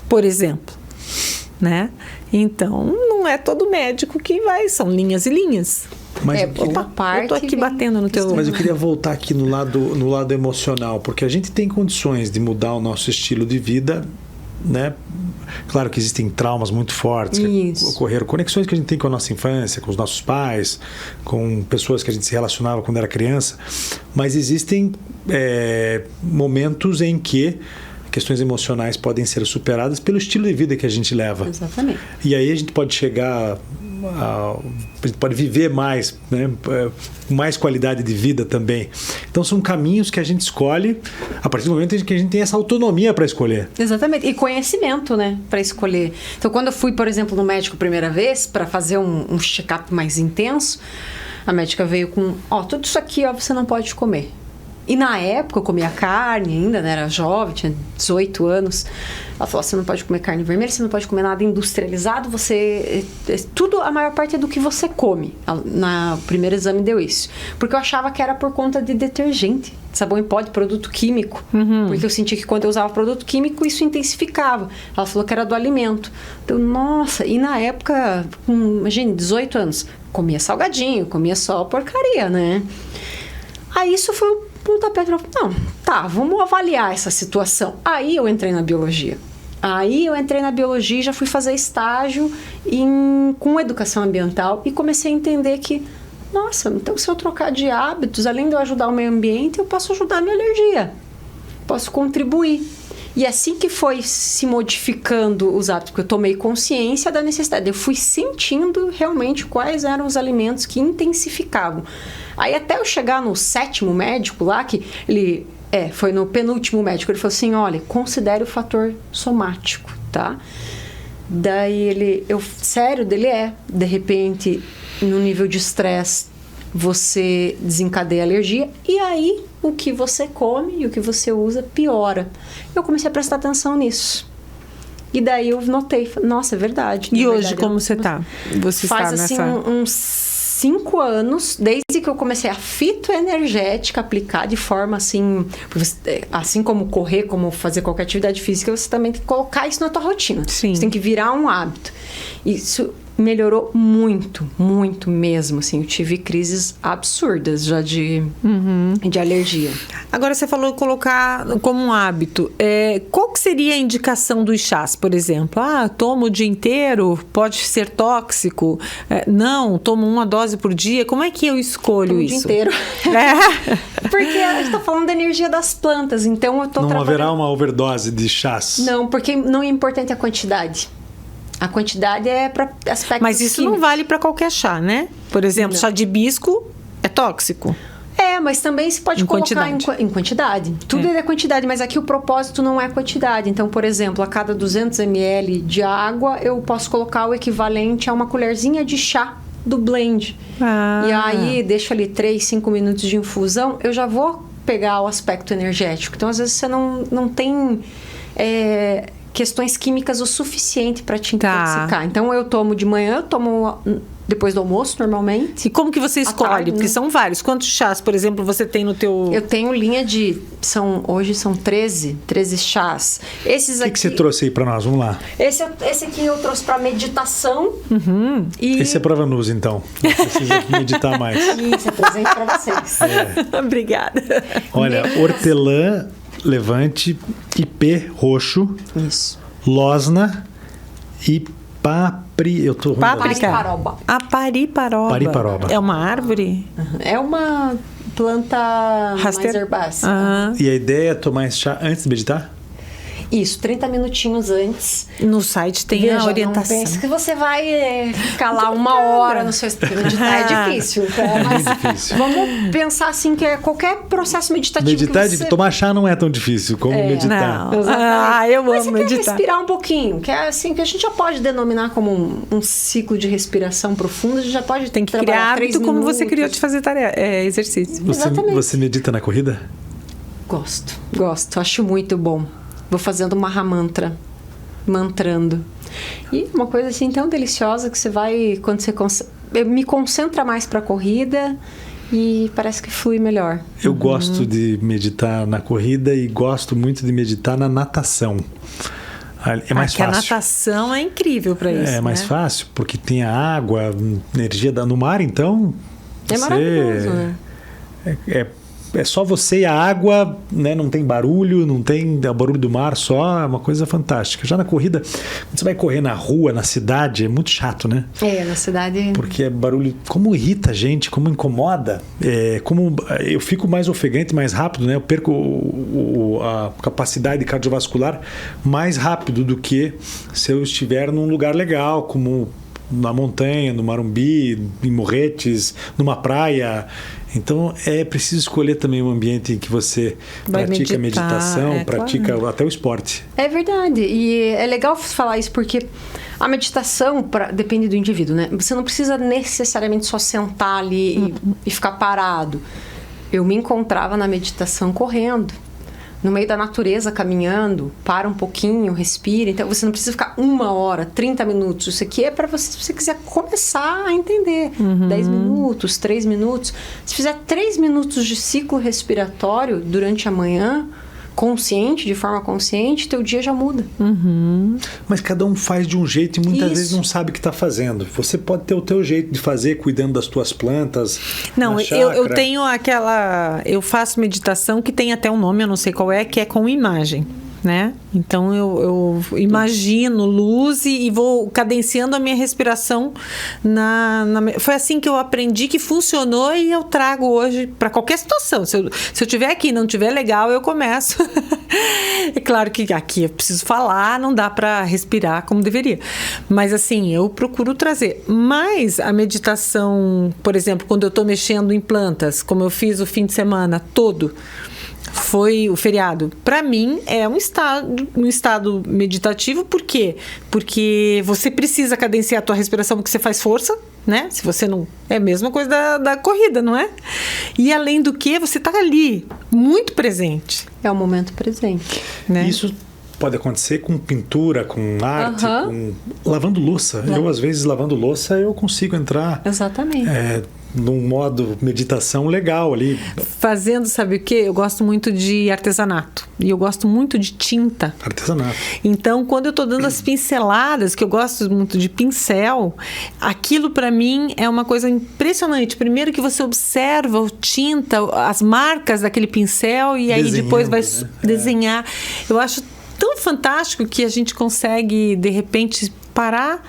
por exemplo. Né? Então, não é todo médico que vai, são linhas e linhas. Mas eu tô aqui batendo no teu... Mas eu queria voltar aqui no lado emocional, porque a gente tem condições de mudar o nosso estilo de vida, né? Claro que existem traumas muito fortes que ocorreram, conexões que a gente tem com a nossa infância, com os nossos pais, com pessoas que a gente se relacionava quando era criança, mas existem momentos em que questões emocionais podem ser superadas pelo estilo de vida que a gente leva. Exatamente. E aí a gente pode chegar... a gente pode viver mais, né? Mais qualidade de vida também. Então são caminhos que a gente escolhe a partir do momento em que a gente tem essa autonomia para escolher. Exatamente, e conhecimento, né, para escolher. Então quando eu fui, por exemplo, no médico a primeira vez para fazer um check-up mais intenso, a médica veio com, tudo isso aqui, você não pode comer. E na época eu comia carne ainda, né? Era jovem, tinha 18 anos. Ela falou, você não pode comer carne vermelha, você não pode comer nada industrializado, tudo, a maior parte é do que você come. No primeiro exame deu isso. Porque eu achava que era por conta de detergente, sabão em pó, de produto químico. Porque eu sentia que quando eu usava produto químico, isso intensificava. Ela falou que era do alimento. Então, nossa, e na época, imagine, 18 anos, comia salgadinho, comia só porcaria, né? Aí isso foi o pontapé, não, vamos avaliar essa situação. Aí eu entrei na biologia. E já fui fazer estágio com educação ambiental e comecei a entender que, nossa, então se eu trocar de hábitos, além de eu ajudar o meio ambiente, eu posso ajudar a minha alergia. Posso contribuir. E assim que foi se modificando os hábitos, porque eu tomei consciência da necessidade. Eu fui sentindo realmente quais eram os alimentos que intensificavam. Aí até eu chegar no 7º médico lá, que ele foi no penúltimo médico, ele falou assim, olha, considere o fator somático, tá? Daí sério dele de repente, no nível de estresse, você desencadeia a alergia e aí o que você come e o que você usa piora. Eu comecei a prestar atenção nisso. E daí eu notei, nossa, é verdade. E hoje como você tá? Você faz está assim nessa... uns 5 anos, desde que eu comecei a fitoenergética aplicar de forma assim, assim como correr, como fazer qualquer atividade física, você também tem que colocar isso na tua rotina. Sim. Você tem que virar um hábito. Isso melhorou muito, muito mesmo, assim, eu tive crises absurdas já de alergia. Agora você falou colocar como um hábito, qual que seria a indicação dos chás, por exemplo? Tomo o dia inteiro, pode ser tóxico, não, tomo uma dose por dia, como é que eu escolho isso? O dia inteiro. Porque a gente tá falando da energia das plantas, então eu tô Não haverá uma overdose de chás? Não, porque não é importante a quantidade. A quantidade é para aspectos Mas isso químicos. não vale para qualquer chá, né? Por exemplo, chá de hibisco é tóxico. Mas também se pode colocar em quantidade. Tudo é quantidade, mas aqui o propósito não é quantidade. Então, por exemplo, a cada 200 ml de água, eu posso colocar o equivalente a uma colherzinha de chá do blend. E aí, deixo ali 3, 5 minutos de infusão, eu já vou pegar o aspecto energético. Então, às vezes, você não tem questões químicas o suficiente para te intoxicar. Então, eu tomo de manhã, eu tomo depois do almoço, normalmente. E como que você escolhe? tarde, Porque são vários. Quantos chás, por exemplo, você tem no teu... Eu tenho linha de... Hoje são 13 chás. Esses O que você trouxe aí para nós? Vamos lá. Esse aqui eu trouxe para meditação. E... Esse é para Vanusa, então. Não precisa meditar mais. Isso, é presente para vocês. Obrigada. Olha, hortelã, levante, ipê roxo, Isso. losna e eu tô ruim da Páprica. Pariparoba. A pariparoba. Pariparoba. É uma árvore? É uma planta mais herbácea. lista. E a ideia é tomar esse chá antes de meditar? Isso, 30 minutinhos antes. No site tem Veja, a orientação. Não pense que você vai ficar lá uma hora no seu meditar. É difícil. Mas difícil. vamos pensar assim que qualquer processo meditativo Meditar, que você... tomar chá não é tão difícil como meditar. Não. Exatamente. Eu Mas amo você meditar. quer respirar um pouquinho, que é assim que a gente já pode denominar como um ciclo de respiração profunda, a gente já pode Tem que criar trabalhar hábito 3 como você minutos. criou de fazer exercício. Exatamente. Você medita na corrida? Gosto, acho muito bom. Vou fazendo Maha Mantra, mantrando. E uma coisa assim tão deliciosa que você vai, quando você me concentra mais para a corrida e parece que flui melhor. Eu gosto de meditar na corrida e gosto muito de meditar na natação. É mais Porque fácil. a natação é incrível para isso. É mais fácil, porque tem a água, energia no mar, então. É maravilhoso, né? É só você e a água, né? Não tem barulho, não tem barulho do mar só, é uma coisa fantástica. Já na corrida, quando você vai correr na rua, na cidade, é muito chato, né? Na cidade... Porque é barulho, como irrita a gente, como incomoda, como eu fico mais ofegante, mais rápido, né? Eu perco a capacidade cardiovascular mais rápido do que se eu estiver num lugar legal, como na montanha, no Marumbi, em Morretes, numa praia. Então é preciso escolher também um ambiente em que você pratica meditação, pratica até o esporte. É verdade. E é legal falar isso porque a meditação depende do indivíduo, né? Você não precisa necessariamente só sentar ali e ficar parado. Eu me encontrava na meditação correndo, no meio da natureza, caminhando, para um pouquinho, respira. Então, você não precisa ficar 1 hora, 30 minutos. Isso aqui é para você, se você quiser começar a entender. 10 minutos, 3 minutos. Se fizer 3 minutos de ciclo respiratório durante a manhã, de forma consciente, teu dia já muda. Mas cada um faz de um jeito e muitas vezes não sabe o que está fazendo. Você pode ter o teu jeito de fazer, cuidando das tuas plantas. Não, eu tenho eu faço meditação que tem até um nome, eu não sei qual é, que é com imagem, né? Então eu imagino luz e vou cadenciando a minha respiração foi assim que eu aprendi, que funcionou, e eu trago hoje para qualquer situação. Se eu estiver aqui e não estiver legal, eu começo. É claro que aqui eu preciso falar, não dá para respirar como deveria, mas assim, eu procuro trazer. Mas a meditação, por exemplo, quando eu estou mexendo em plantas, como eu fiz o fim de semana todo, foi o feriado. Para mim é um estado meditativo. Por quê? Porque você precisa cadenciar a tua respiração, porque você faz força, né? Se você não... É a mesma coisa da corrida, não é? E além do que, você tá ali, muito presente. É o momento presente. Né? Isso pode acontecer com pintura, com arte, com lavando louça. Eu, às vezes, lavando louça, eu consigo entrar... Exatamente. Num modo meditação legal ali. Fazendo, sabe o quê? Eu gosto muito de artesanato. E eu gosto muito de tinta. Artesanato. Então, quando eu tô dando as pinceladas, que eu gosto muito de pincel, aquilo para mim é uma coisa impressionante. Primeiro que você observa a tinta, as marcas daquele pincel, e aí depois vai desenhar. Eu acho tão fantástico que a gente consegue, de repente, parar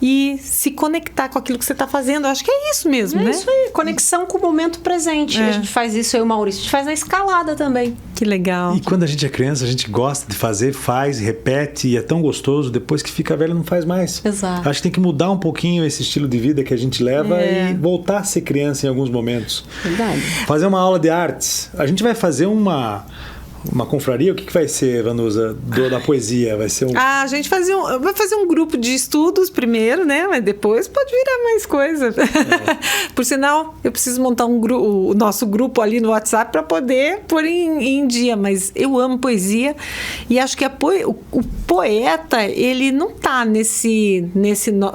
e se conectar com aquilo que você está fazendo. Eu acho que é isso mesmo, né? É isso aí, conexão com o momento presente. A gente faz isso, eu e o Maurício. A gente faz na escalada também. Que legal. E quando a gente é criança, a gente gosta de fazer, faz, repete, e é tão gostoso. Depois que fica velho, não faz mais. Exato. Acho que tem que mudar um pouquinho esse estilo de vida que a gente leva e voltar a ser criança em alguns momentos. Verdade. Fazer uma aula de artes. A gente vai fazer uma uma confraria? O que vai ser, Vanusa, da poesia? Vai ser a gente vai fazer um grupo de estudos primeiro, né? Mas depois pode virar mais coisa. Por sinal, eu preciso montar o nosso grupo ali no WhatsApp para poder pôr em dia. Mas eu amo poesia e acho que o poeta, ele não tá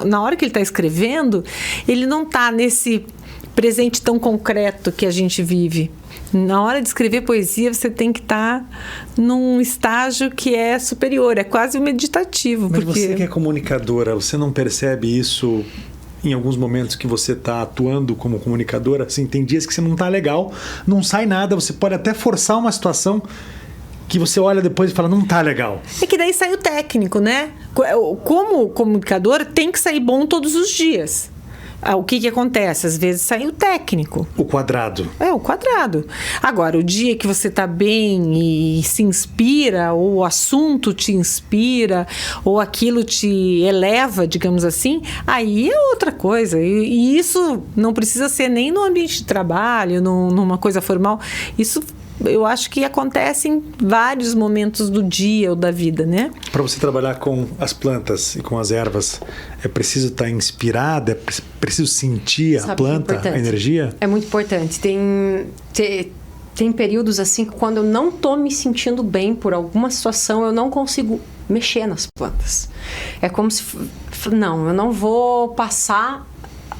na hora que ele está escrevendo, ele não tá nesse presente tão concreto que a gente vive. Na hora de escrever poesia, você tem que estar num estágio que é superior, é quase meditativo. Mas você que é comunicadora, você não percebe isso em alguns momentos que você está atuando como comunicadora? Assim, tem dias que você não está legal, não sai nada, você pode até forçar uma situação que você olha depois e fala, não tá legal. É que daí sai o técnico, né? Como comunicador, tem que sair bom todos os dias. O que acontece? Às vezes sai o técnico. O quadrado. O quadrado. Agora, o dia que você tá bem e se inspira, ou o assunto te inspira, ou aquilo te eleva, digamos assim, aí é outra coisa. E isso não precisa ser nem no ambiente de trabalho, numa coisa formal. Isso eu acho que acontece em vários momentos do dia ou da vida, né? Para você trabalhar com as plantas e com as ervas, é preciso estar inspirada? É preciso sentir a planta, a energia? É muito importante. Tem períodos assim que quando eu não estou me sentindo bem por alguma situação, eu não consigo mexer nas plantas. É como se... Não, eu não vou passar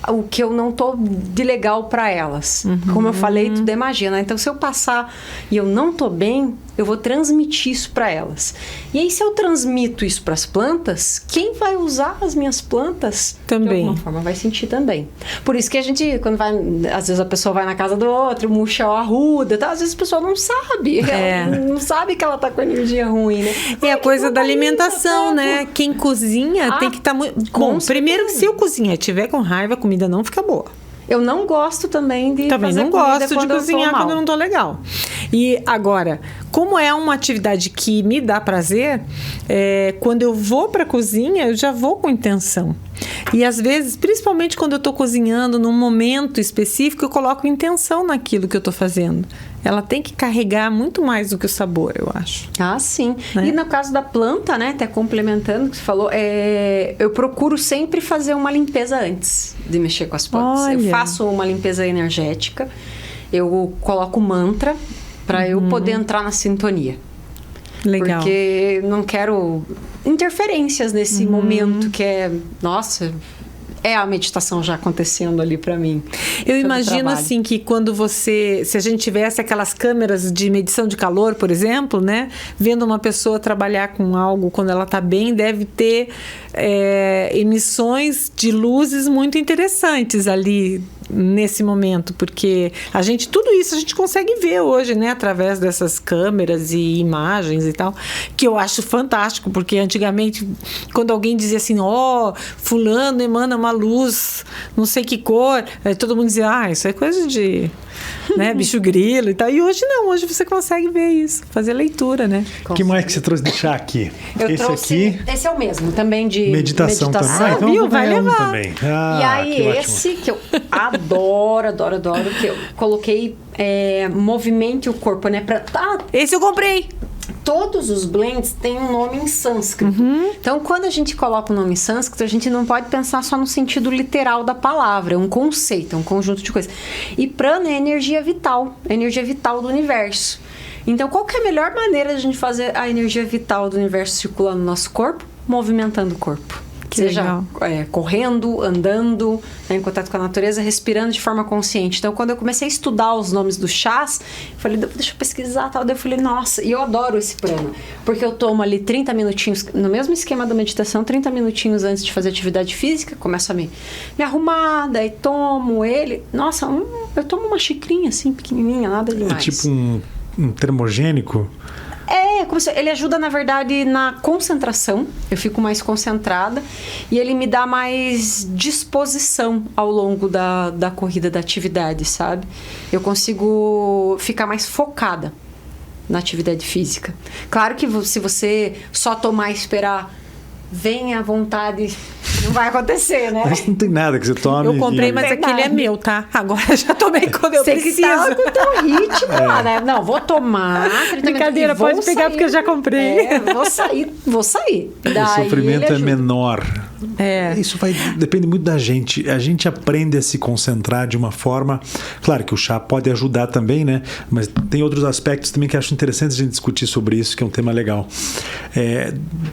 o que eu não tô de legal para elas. Como eu falei, tudo é magia, né? Então, se eu passar e eu não tô bem, eu vou transmitir isso para elas. E aí, se eu transmito isso para as plantas, quem vai usar as minhas plantas também, de alguma forma, vai sentir também. Por isso que a gente, quando vai, às vezes a pessoa vai na casa do outro, murcha ou arruda, tá? Às vezes a pessoa não sabe. Ela não sabe que ela tá com energia ruim, né? É a coisa da alimentação, né? Quem cozinha tem que estar muito... Bom, primeiro, se eu cozinhar e estiver com raiva, a comida não fica boa. Eu não gosto também de fazer não comida gosto de cozinhar quando eu não tô legal. E agora, como é uma atividade que me dá prazer, quando eu vou para a cozinha, eu já vou com intenção. E às vezes, principalmente quando eu estou cozinhando num momento específico, eu coloco intenção naquilo que eu estou fazendo. Ela tem que carregar muito mais do que o sabor, eu acho. Ah, sim. Né? E no caso da planta, né, até complementando o que você falou, eu procuro sempre fazer uma limpeza antes de mexer com as plantas. Olha. Eu faço uma limpeza energética, eu coloco mantra para eu poder entrar na sintonia. Legal. Porque não quero interferências nesse momento que é... Nossa... É a meditação já acontecendo ali para mim. Eu imagino assim que quando se a gente tivesse aquelas câmeras de medição de calor, por exemplo, né, vendo uma pessoa trabalhar com algo quando ela está bem, deve ter emissões de luzes muito interessantes ali nesse momento, porque tudo isso a gente consegue ver hoje, né, através dessas câmeras e imagens e tal, que eu acho fantástico, porque antigamente quando alguém dizia assim, fulano emana uma luz, não sei que cor, aí todo mundo dizia, isso é coisa de, né, bicho grilo e tal, e hoje não, hoje você consegue ver isso, fazer leitura, né. O que mais que você trouxe de chá aqui? Esse é o mesmo, também de meditação. Também. Então viu? Vai levar. Também. E aí esse que eu adoro, que eu coloquei movimente o corpo, né? Esse eu comprei. Todos os blends têm um nome em sânscrito. Então, quando a gente coloca o nome em sânscrito, a gente não pode pensar só no sentido literal da palavra. É um conceito, é um conjunto de coisas. E prana é energia vital do universo. Então, qual que é a melhor maneira de a gente fazer a energia vital do universo circular no nosso corpo? Movimentando o corpo. Seja correndo, andando, né, em contato com a natureza, respirando de forma consciente. Então, quando eu comecei a estudar os nomes dos chás, eu falei, deixa eu pesquisar tal. Daí eu falei, nossa, e eu adoro esse prana. Porque eu tomo ali 30 minutinhos, no mesmo esquema da meditação, 30 minutinhos antes de fazer atividade física, começo a me arrumar, daí tomo ele. Nossa, eu tomo uma xicrinha assim, pequenininha, nada demais. É tipo um termogênico? Ele ajuda, na verdade, na concentração. Eu fico mais concentrada. E ele me dá mais disposição ao longo da corrida, da atividade, sabe? Eu consigo ficar mais focada na atividade física. Claro que se você só tomar e esperar, vem a vontade Não vai acontecer, né? Mas não tem nada que você tome. Eu comprei, mas tem aquele nada. é meu, tá? Agora eu já tomei quando eu Você preciso. que tá com o teu ritmo lá, né? Não, vou tomar. Brincadeira, pode pegar porque eu já comprei. Vou sair. O Daí sofrimento ele é ajuda. menor. Isso depende muito da gente. A gente aprende a se concentrar de uma forma. Claro que o chá pode ajudar também, né? Mas tem outros aspectos também que acho interessante a gente discutir sobre isso, que é um tema legal.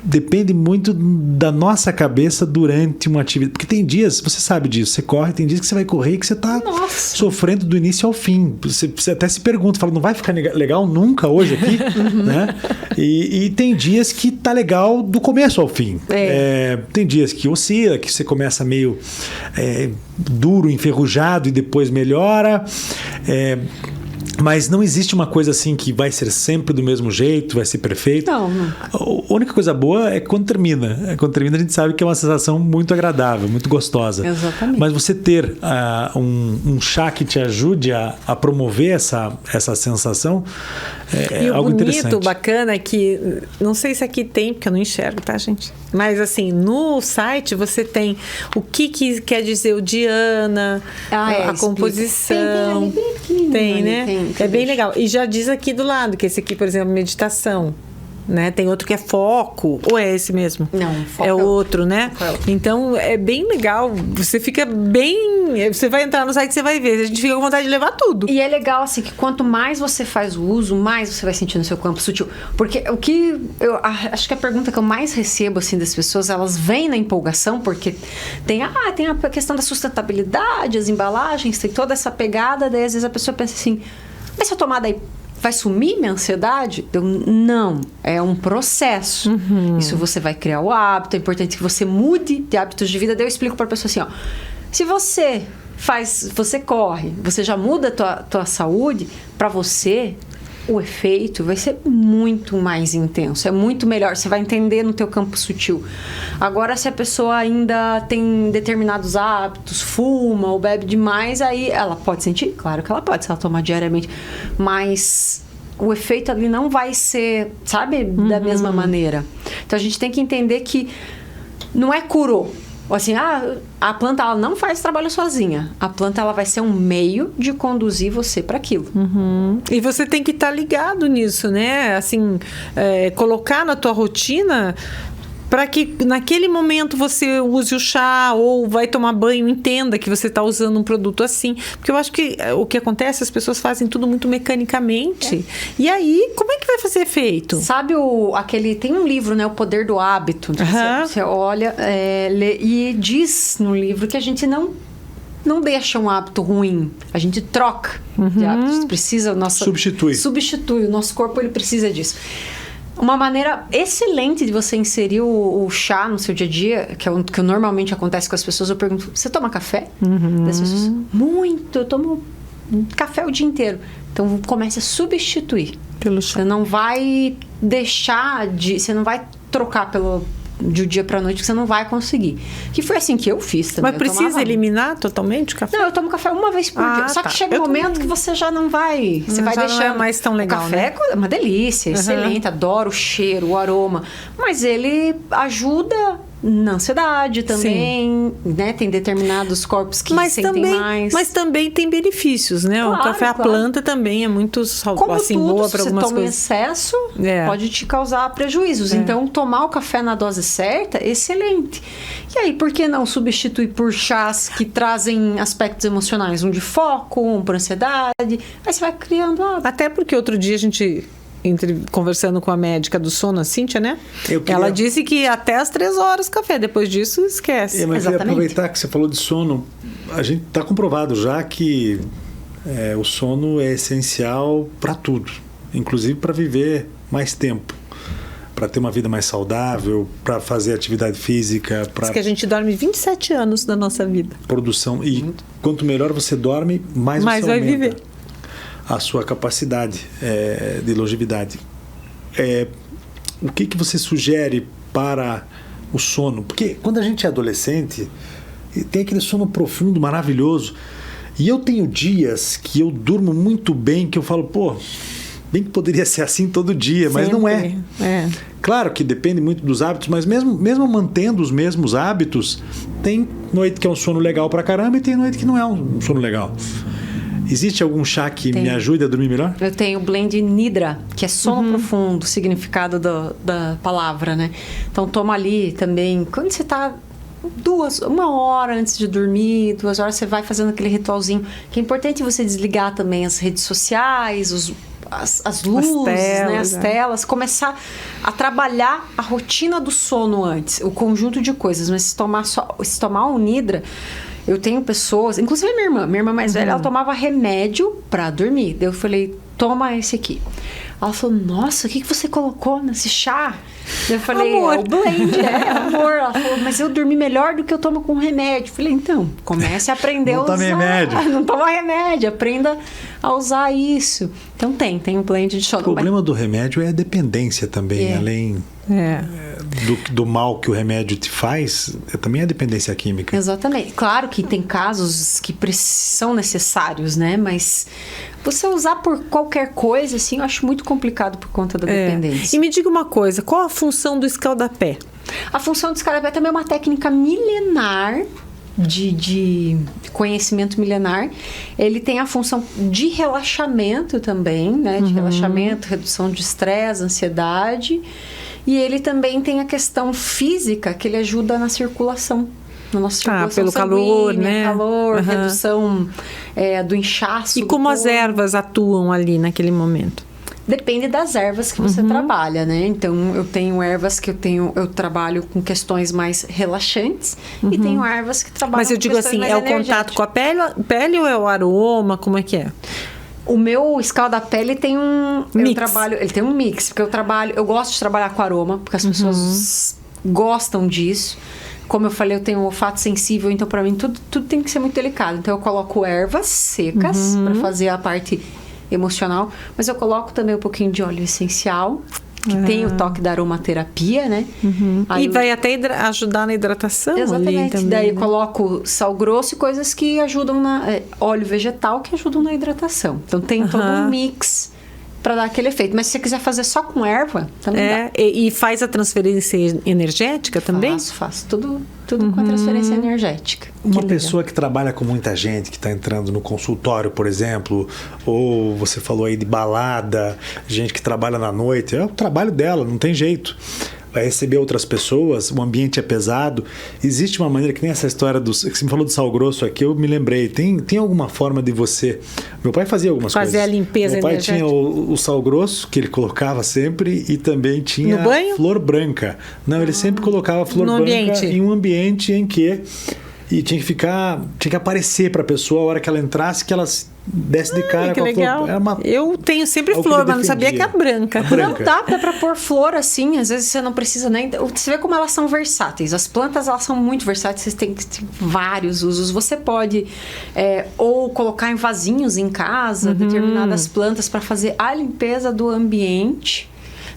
Depende muito da nossa cabeça durante uma atividade. Porque tem dias, você sabe disso, você corre, tem dias que você vai correr e que você está sofrendo do início ao fim. Você até se pergunta, fala, não vai ficar legal nunca hoje aqui? Né? E tem dias que tá legal do começo ao fim. Tem dias que oscila, que você começa meio duro, enferrujado e depois melhora. Mas não existe uma coisa assim que vai ser sempre do mesmo jeito, vai ser perfeito. Não. A única coisa boa é quando termina. Quando termina a gente sabe que é uma sensação muito agradável, muito gostosa. Exatamente. Mas você ter um chá que te ajude a promover essa sensação é algo interessante. E o bonito, bacana é que, não sei se aqui tem, porque eu não enxergo, tá, gente? Mas assim, no site você tem o que quer dizer o Diana, a composição. Tem, né? É bem legal. E já diz aqui do lado, que esse aqui, por exemplo, meditação. Né? Tem outro que é foco, ou é esse mesmo? Não, foco é outro, né? Então é bem legal. Você fica bem. Você vai entrar no site e você vai ver. A gente fica com vontade de levar tudo. E é legal, assim, que quanto mais você faz o uso, mais você vai sentir no seu campo sutil. Porque o que eu acho que a pergunta que eu mais recebo, assim, das pessoas, elas vêm na empolgação, porque tem a questão da sustentabilidade, as embalagens, tem toda essa pegada, daí às vezes a pessoa pensa assim, mas se eu tomar daí vai sumir minha ansiedade? Não, é um processo. Isso você vai criar o hábito, é importante que você mude de hábitos de vida. Daí eu explico para a pessoa assim, ó, se você corre, você já muda a tua saúde, para você o efeito vai ser muito mais intenso, é muito melhor, você vai entender no teu campo sutil. Agora, se a pessoa ainda tem determinados hábitos, fuma ou bebe demais, aí ela pode sentir? Claro que ela pode, se ela tomar diariamente, mas o efeito ali não vai ser, sabe, da mesma maneira. Então, a gente tem que entender que não é curou. Assim, a planta ela não faz trabalho sozinha. A planta ela vai ser um meio de conduzir você para aquilo. E você tem que estar ligado nisso, né? Assim, colocar na tua rotina para que naquele momento você use o chá ou vai tomar banho, entenda que você está usando um produto assim. Porque eu acho que o que acontece, as pessoas fazem tudo muito mecanicamente. E aí, como é que vai fazer efeito? Sabe tem um livro, né? O Poder do Hábito. Você olha lê, e diz no livro que a gente não deixa um hábito ruim. A gente troca de hábitos. Precisa substitui. O nosso corpo ele precisa disso. Uma maneira excelente de você inserir o chá no seu dia a dia, que é o que normalmente acontece com as pessoas, eu pergunto, você toma café? Das pessoas, muito, eu tomo café o dia inteiro. Então comece a substituir. Pelo chá. Você não vai você não vai trocar de um dia para noite, que você não vai conseguir. Que foi assim que eu fiz também. Mas precisa eliminar totalmente o café? Não, eu tomo café uma vez por dia. Só que chega um momento que você já não vai... Você vai deixando... Não é mais tão legal, o café é uma delícia, excelente, adoro o cheiro, o aroma. Mas ele ajuda na ansiedade também, né? Tem determinados corpos que sentem mais. Mas também tem benefícios, né? Claro, o café, a planta também é muito boa para algumas coisas. Se você toma em excesso, pode te causar prejuízos. Então, tomar o café na dose certa, excelente. E aí, por que não substituir por chás que trazem aspectos emocionais? Um de foco, um por ansiedade. Aí você vai criando hábito. Até porque outro dia a gente... conversando com a médica do sono, a Cíntia, né? Ela disse que até as 3 horas café, depois disso esquece. Mas eu queria aproveitar que você falou de sono. A gente está comprovado já que o sono é essencial para tudo, inclusive para viver mais tempo, para ter uma vida mais saudável, para fazer atividade física. Diz que a gente dorme 27 anos da nossa vida. Produção. E quanto melhor você dorme, mais você vai aumenta viver a sua capacidade de longevidade. O que você sugere para o sono? Porque quando a gente é adolescente, tem aquele sono profundo, maravilhoso. E eu tenho dias que eu durmo muito bem, que eu falo, bem que poderia ser assim todo dia, mas não é. Claro que depende muito dos hábitos, mas mesmo mantendo os mesmos hábitos, tem noite que é um sono legal pra caramba e tem noite que não é um sono legal. Existe algum chá que me ajude a dormir melhor? Eu tenho o blend Nidra, que é sono profundo, significado da palavra, né? Então toma ali também, quando você tá 1 hora antes de dormir, 2 horas, você vai fazendo aquele ritualzinho, que é importante você desligar também as redes sociais, as luzes, as telas, começar a trabalhar a rotina do sono antes, o conjunto de coisas. Mas se tomar um Nidra, eu tenho pessoas, inclusive minha irmã mais velha, ela tomava remédio pra dormir. Daí eu falei, toma esse aqui. Ela falou, nossa, o que você colocou nesse chá? Eu falei, amor. É o blend, amor. Ela falou, mas eu dormi melhor do que eu tomo com remédio. Eu falei, então, comece a aprender a usar. Não tome remédio. Não toma remédio, aprenda a usar isso. Então tem um blend de sono. O problema do remédio é a dependência também, além do mal que o remédio te faz, também é a dependência química. Exatamente. Claro que tem casos que são necessários, né? Mas você usar por qualquer coisa, assim, eu acho muito complicado por conta da dependência. E me diga uma coisa, qual a função do escaldapé? A função do escaldapé também é uma técnica milenar, de conhecimento milenar. Ele tem a função de relaxamento também, né? De relaxamento, redução de estresse, ansiedade. E ele também tem a questão física, que ele ajuda na circulação. Na nossa circulação pelo calor, né? Calor, redução do inchaço. E como as ervas atuam ali naquele momento? Depende das ervas que você trabalha, né? Então, eu tenho ervas que eu trabalho com questões mais relaxantes e tenho ervas que trabalham Mas eu digo assim, é o contato com a pele ou é o aroma? Como é que é? O meu escaldapé, ele tem ele tem um mix, porque eu gosto de trabalhar com aroma, porque as pessoas gostam disso. Como eu falei, eu tenho um olfato sensível, então para mim tudo tem que ser muito delicado. Então eu coloco ervas secas para fazer a parte emocional, mas eu coloco também um pouquinho de óleo essencial, que tem o toque da aromaterapia, né? E vai até ajudar na hidratação. Exatamente. Ali também, daí né? eu coloco sal grosso e coisas que ajudam óleo vegetal que ajudam na hidratação. Então tem todo um mix para dar aquele efeito. Mas se você quiser fazer só com erva, também dá. E faz a transferência energética também? Faço. Tudo com a transferência energética. Uma pessoa que trabalha com muita gente, que está entrando no consultório, por exemplo, ou você falou aí de balada, gente que trabalha na noite, é o trabalho dela, não tem jeito. Vai receber outras pessoas, o ambiente é pesado. Existe uma maneira, que nem essa história que você me falou do sal grosso aqui, eu me lembrei. Tem alguma forma de você... Meu pai fazia algumas coisas. Fazer a limpeza Meu pai energética. tinha o sal grosso, que ele colocava sempre, e também tinha no banho? Flor branca. Não, ele sempre colocava flor branca em um ambiente em que... E tinha que aparecer para a pessoa a hora que ela entrasse, que ela desce de cara que com a legal. flor. Eu tenho sempre algo flor, que mas não sabia que é branca. Não dá pra pôr flor assim, às vezes você não precisa nem... Você vê como elas são versáteis. As plantas, elas são muito versáteis, você tem vários usos. Você pode ou colocar em vasinhos em casa, determinadas plantas para fazer a limpeza do ambiente.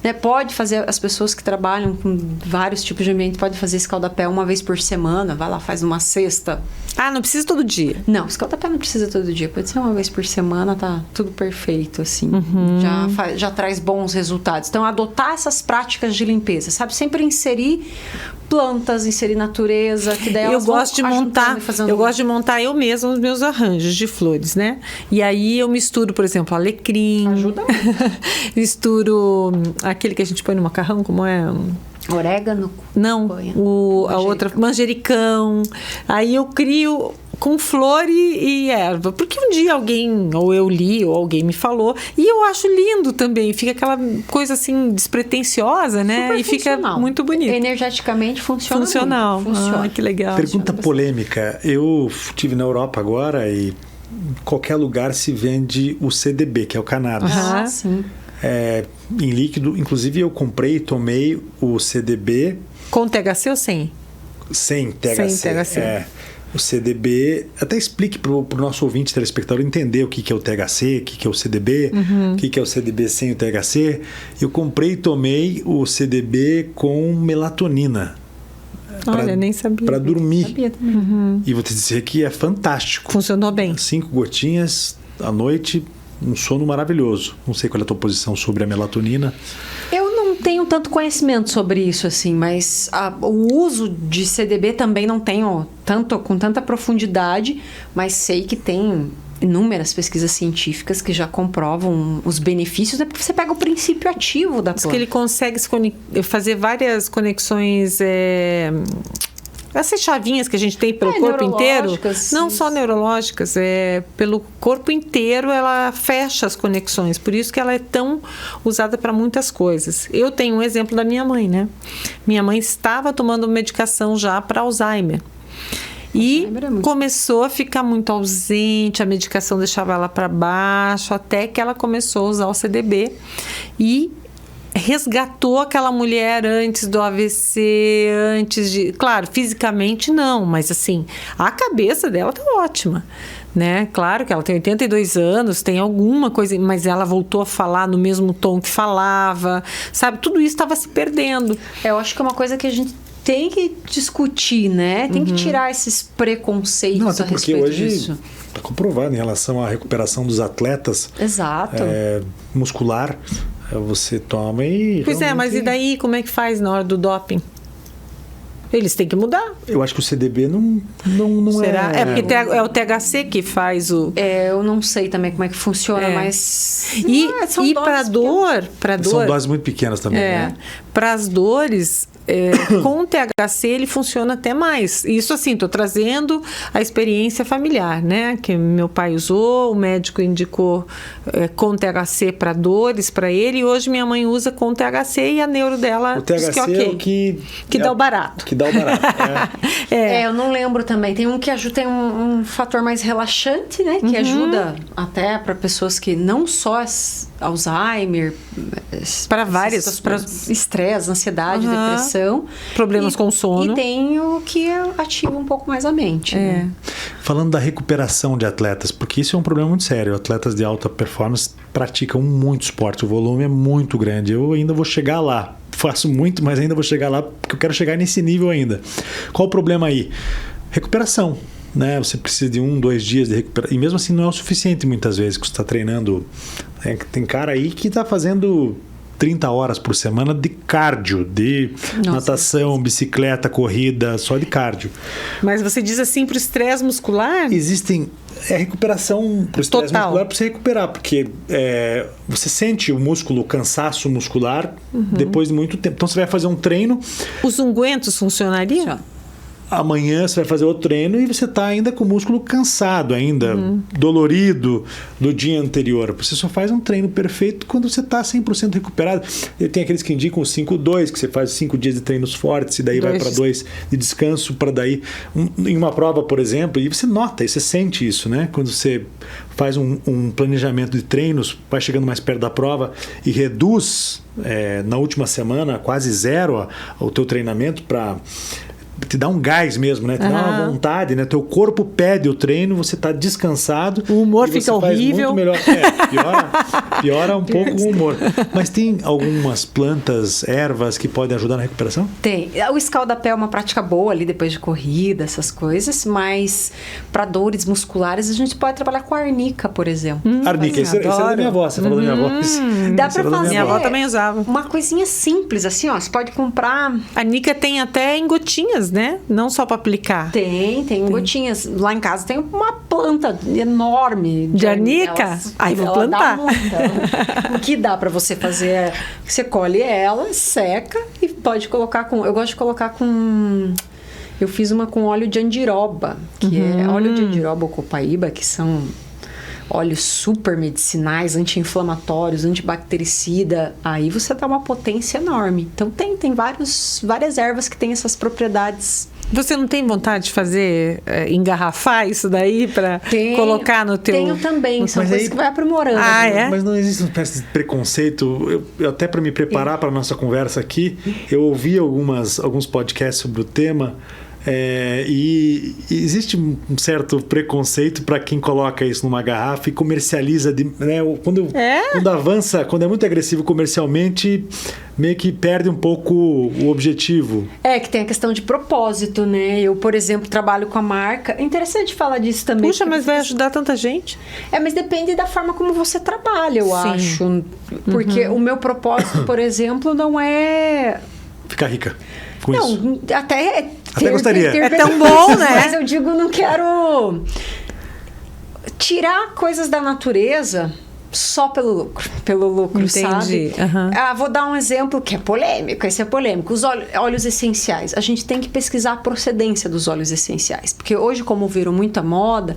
Né? Pode fazer, as pessoas que trabalham com vários tipos de ambiente, pode fazer escaldapé uma vez por semana, vai lá, faz uma cesta. Ah, não precisa todo dia? Não, escaldapé não precisa todo dia, pode ser uma vez por semana, tá tudo perfeito, assim. Já traz bons resultados. Então, adotar essas práticas de limpeza, sabe? Sempre inserir plantas, inserir natureza, que daí elas gosto de montar eu mesma os meus arranjos de flores, né? E aí eu misturo, por exemplo, alecrim. Ajuda muito. Misturo aquele que a gente põe no macarrão, como é? Orégano? Não, a outra, manjericão. Aí eu crio com flor e erva. Porque um dia alguém, ou eu li, ou alguém me falou, e eu acho lindo também. Fica aquela coisa assim, despretensiosa, né? Super e fica muito bonito. Energeticamente funciona. Funcional. Funciona. Que legal. Pergunta polêmica. Eu estive na Europa agora e em qualquer lugar se vende o CDB, que é o cannabis. Sim. Em líquido. Inclusive, eu comprei e tomei o CDB. Com THC ou sem? Sem THC. Sem THC. O CDB, até explique para o nosso ouvinte telespectador entender o que é o THC, o que é o CDB, o que é o CDB sem o THC. Eu comprei e tomei o CDB com melatonina. Olha, nem sabia. Para dormir. Sabia também. E vou te dizer que é fantástico. Funcionou bem. 5 gotinhas à noite, um sono maravilhoso. Não sei qual é a tua posição sobre a melatonina. Eu não tenho tanto conhecimento sobre isso, assim, mas o uso de CDB também não tenho com tanta profundidade, mas sei que tem inúmeras pesquisas científicas que já comprovam os benefícios, né? Porque você pega o princípio ativo da planta. Diz que ele consegue fazer várias conexões, essas chavinhas que a gente tem pelo corpo inteiro, não só neurológicas, pelo corpo inteiro ela fecha as conexões, por isso que ela é tão usada para muitas coisas. Eu tenho um exemplo da minha mãe, né? Minha mãe estava tomando medicação já para Alzheimer. E começou a ficar muito ausente, a medicação deixava ela para baixo, até que ela começou a usar o CDB e resgatou aquela mulher antes do AVC, antes de... Claro, fisicamente não, mas assim, a cabeça dela tá ótima, né? Claro que ela tem 82 anos, tem alguma coisa, mas ela voltou a falar no mesmo tom que falava, sabe? Tudo isso estava se perdendo. Eu acho que é uma coisa que a gente tem que discutir, né? Tem que tirar esses preconceitos a respeito disso. Está comprovado em relação à recuperação dos atletas. Exato. Muscular, você toma e... Pois mas e daí como é que faz na hora do doping? Eles têm que mudar. Eu acho que o CDB não Será? É porque é o THC que faz o... eu não sei também como é que funciona, mas... E para dor... São doses muito pequenas também, né? Para as dores... com o THC ele funciona até mais. Isso assim, estou trazendo a experiência familiar, né? Que meu pai usou, o médico indicou com THC para dores para ele, e hoje minha mãe usa com THC e a neuro dela o THC que é okay, é o que dá o barato. Que dá o barato. Eu não lembro também. Tem um que ajuda, tem um fator mais relaxante, né? Que ajuda até para pessoas que não só Alzheimer, para várias, para estresse, ansiedade, depressão, problemas com sono. E tem o que ativa um pouco mais a mente. Né? Falando da recuperação de atletas, porque isso é um problema muito sério. Atletas de alta performance praticam muito esporte, o volume é muito grande. Eu ainda vou chegar lá. Faço muito, mas ainda vou chegar lá porque eu quero chegar nesse nível ainda. Qual o problema aí? Recuperação. Né? Você precisa de 1, 2 dias de recuperação. E mesmo assim não é o suficiente muitas vezes que você está treinando. Tem cara aí que está fazendo 30 horas por semana de cardio, de natação, bicicleta, corrida, só de cardio. Mas você diz assim para o estresse muscular? Existem recuperação para o estresse muscular para você recuperar, porque você sente o músculo, o cansaço muscular depois de muito tempo. Então você vai fazer um treino. Os ungüentos funcionariam? Amanhã você vai fazer outro treino e você está ainda com o músculo cansado, ainda dolorido do dia anterior. Você só faz um treino perfeito quando você está 100% recuperado. E tem aqueles que indicam 5-2, que você faz 5 dias de treinos fortes e daí vai para 2 de descanso, para daí em uma prova, por exemplo, e você nota, e você sente isso, né? Quando você faz um planejamento de treinos, vai chegando mais perto da prova e reduz na última semana quase zero o teu treinamento para te dá um gás mesmo, né? Te dá uma vontade, né? Teu corpo pede o treino, você está descansado. O humor fica horrível. Muito melhor. Piora um pouco o humor. Mas tem algumas plantas, ervas que podem ajudar na recuperação? Tem. O escaldapé é uma prática boa ali depois de corrida, essas coisas, mas para dores musculares a gente pode trabalhar com arnica, por exemplo. Arnica, isso é da minha avó, você falou da minha avó. Dá para fazer. Minha avó também usava. Uma coisinha simples, assim, ó. Você pode comprar. A arnica tem até em gotinhas, né? Não só para aplicar. Tem gotinhas. Lá em casa tem uma planta enorme de arnica. Aí vou plantar. O que dá para você fazer é você colhe ela, seca e pode colocar com. Eu gosto de colocar com. Eu fiz uma com óleo de andiroba, que é óleo de andiroba ou copaíba, que são óleos super medicinais, anti-inflamatórios, antibactericida. Aí você dá uma potência enorme. Então tem várias ervas que têm essas propriedades. Você não tem vontade de fazer, engarrafar isso daí para colocar no teu... Tenho também, são coisas que vai aprimorando. Mas não existe uma espécie de preconceito. Eu até para me preparar para a nossa conversa aqui, eu ouvi alguns podcasts sobre o tema. E existe um certo preconceito para quem coloca isso numa garrafa e comercializa, né? Quando avança, quando é muito agressivo comercialmente, meio que perde um pouco o objetivo. Que tem a questão de propósito, né? Eu, por exemplo, trabalho com a marca. É interessante falar disso também. Puxa, mas vai ajudar tanta gente. Mas depende da forma como você trabalha, eu acho. Porque o meu propósito, por exemplo, não é... Ficar rica com isso. Até gostaria. É tão bom, né? Mas eu digo, não quero tirar coisas da natureza só pelo lucro, Entendi. sabe? Uhum. Vou dar um exemplo que é polêmico. Esse é polêmico. Os óleos essenciais. A gente tem que pesquisar a procedência dos óleos essenciais. Porque hoje, como viram muita moda,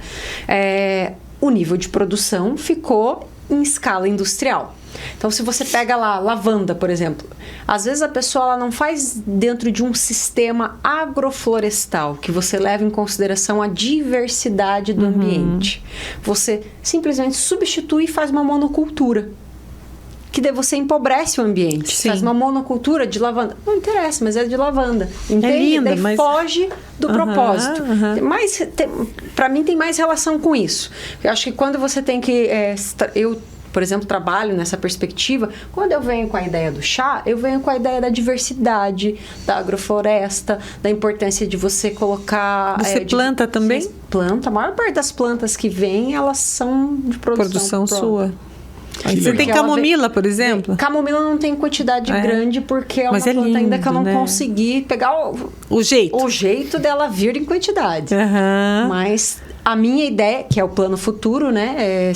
o nível de produção ficou em escala industrial. Então, se você pega lá lavanda, por exemplo, às vezes a pessoa ela não faz dentro de um sistema agroflorestal que você leva em consideração a diversidade do ambiente. Você simplesmente substitui e faz uma monocultura. Que daí você empobrece o ambiente. Sim. Faz uma monocultura de lavanda. Não interessa, mas é de lavanda. Entende? É linda, daí mas... foge do propósito. Para mim tem mais relação com isso. Eu acho que quando você tem que... por exemplo, trabalho nessa perspectiva, quando eu venho com a ideia do chá, eu venho com a ideia da diversidade, da agrofloresta, da importância de você colocar... Você planta também? Planta. A maior parte das plantas que vêm, elas são de produção sua. Que Você legal. tem camomila, por exemplo? Camomila não tem quantidade grande, porque é uma Mas é planta ainda que eu não lindo, né? consegui pegar O jeito dela vir em quantidade. Mas... A minha ideia, que é o plano futuro, né?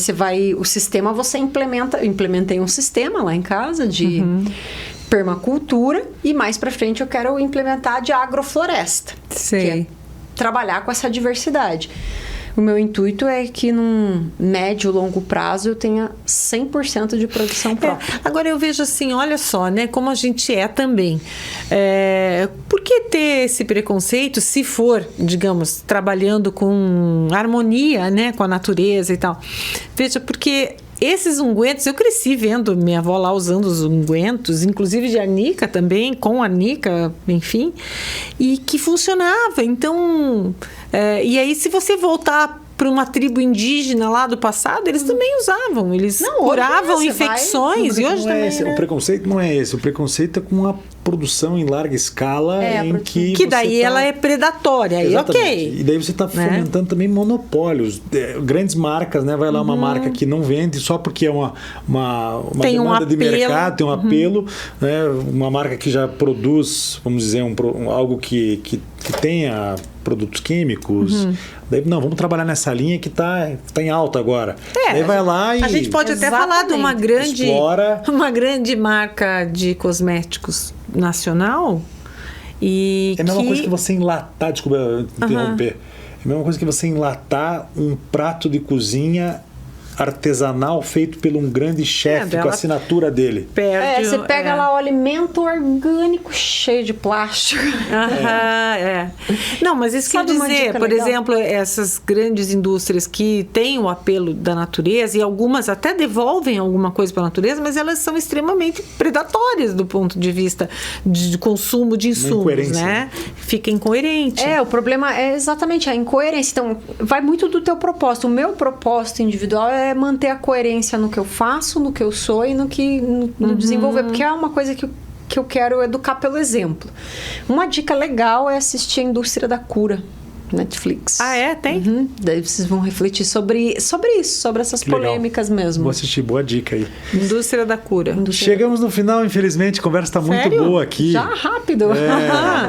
O sistema você implementa. Eu implementei um sistema lá em casa de permacultura e mais pra frente eu quero implementar de agrofloresta. Sei. Que é trabalhar com essa diversidade. O meu intuito é que num médio, longo prazo eu tenha 100% de produção própria. Agora eu vejo assim, olha só, né, como a gente é também. Por que ter esse preconceito se for, digamos, trabalhando com harmonia, né, com a natureza e tal? Veja, porque esses ungüentos, eu cresci vendo minha avó lá usando os ungüentos, inclusive de arnica também, com arnica, enfim, e que funcionava. Então, e aí se você voltar para uma tribo indígena lá do passado, eles também usavam, eles curavam infecções. E hoje também, O preconceito não é esse, o preconceito é com a produção em larga escala que daí ela é predatória. Exatamente. E ok. E daí você está fomentando também monopólios. Grandes marcas, né? Vai lá uma marca que não vende só porque é uma demanda de mercado, tem um apelo, né? Uma marca que já produz, vamos dizer, algo que tenha produtos químicos. Daí, não, vamos trabalhar nessa linha que tá em alta agora. Daí vai lá e... A gente pode até falar de uma grande marca de cosméticos nacional e é a mesma coisa que você enlatar, desculpa interromper, é a mesma coisa que você enlatar um prato de cozinha artesanal feito por um grande chefe com a assinatura dele. Você pega lá o alimento orgânico cheio de plástico. Não, mas isso quer dizer, por exemplo, essas grandes indústrias que têm o apelo da natureza e algumas até devolvem alguma coisa para a natureza, mas elas são extremamente predatórias do ponto de vista de consumo de insumos, né? Fica incoerente. O problema é exatamente a incoerência. Então, vai muito do teu propósito. O meu propósito individual é manter a coerência no que eu faço, no que eu sou e no desenvolver, porque é uma coisa que eu quero educar pelo exemplo. Uma dica legal é assistir a Indústria da Cura, Netflix. Tem? Daí vocês vão refletir sobre isso, sobre essas polêmicas mesmo. Vou assistir, boa dica aí. Indústria da Cura. Chegamos no final, infelizmente, a conversa está muito boa aqui. Já rápido.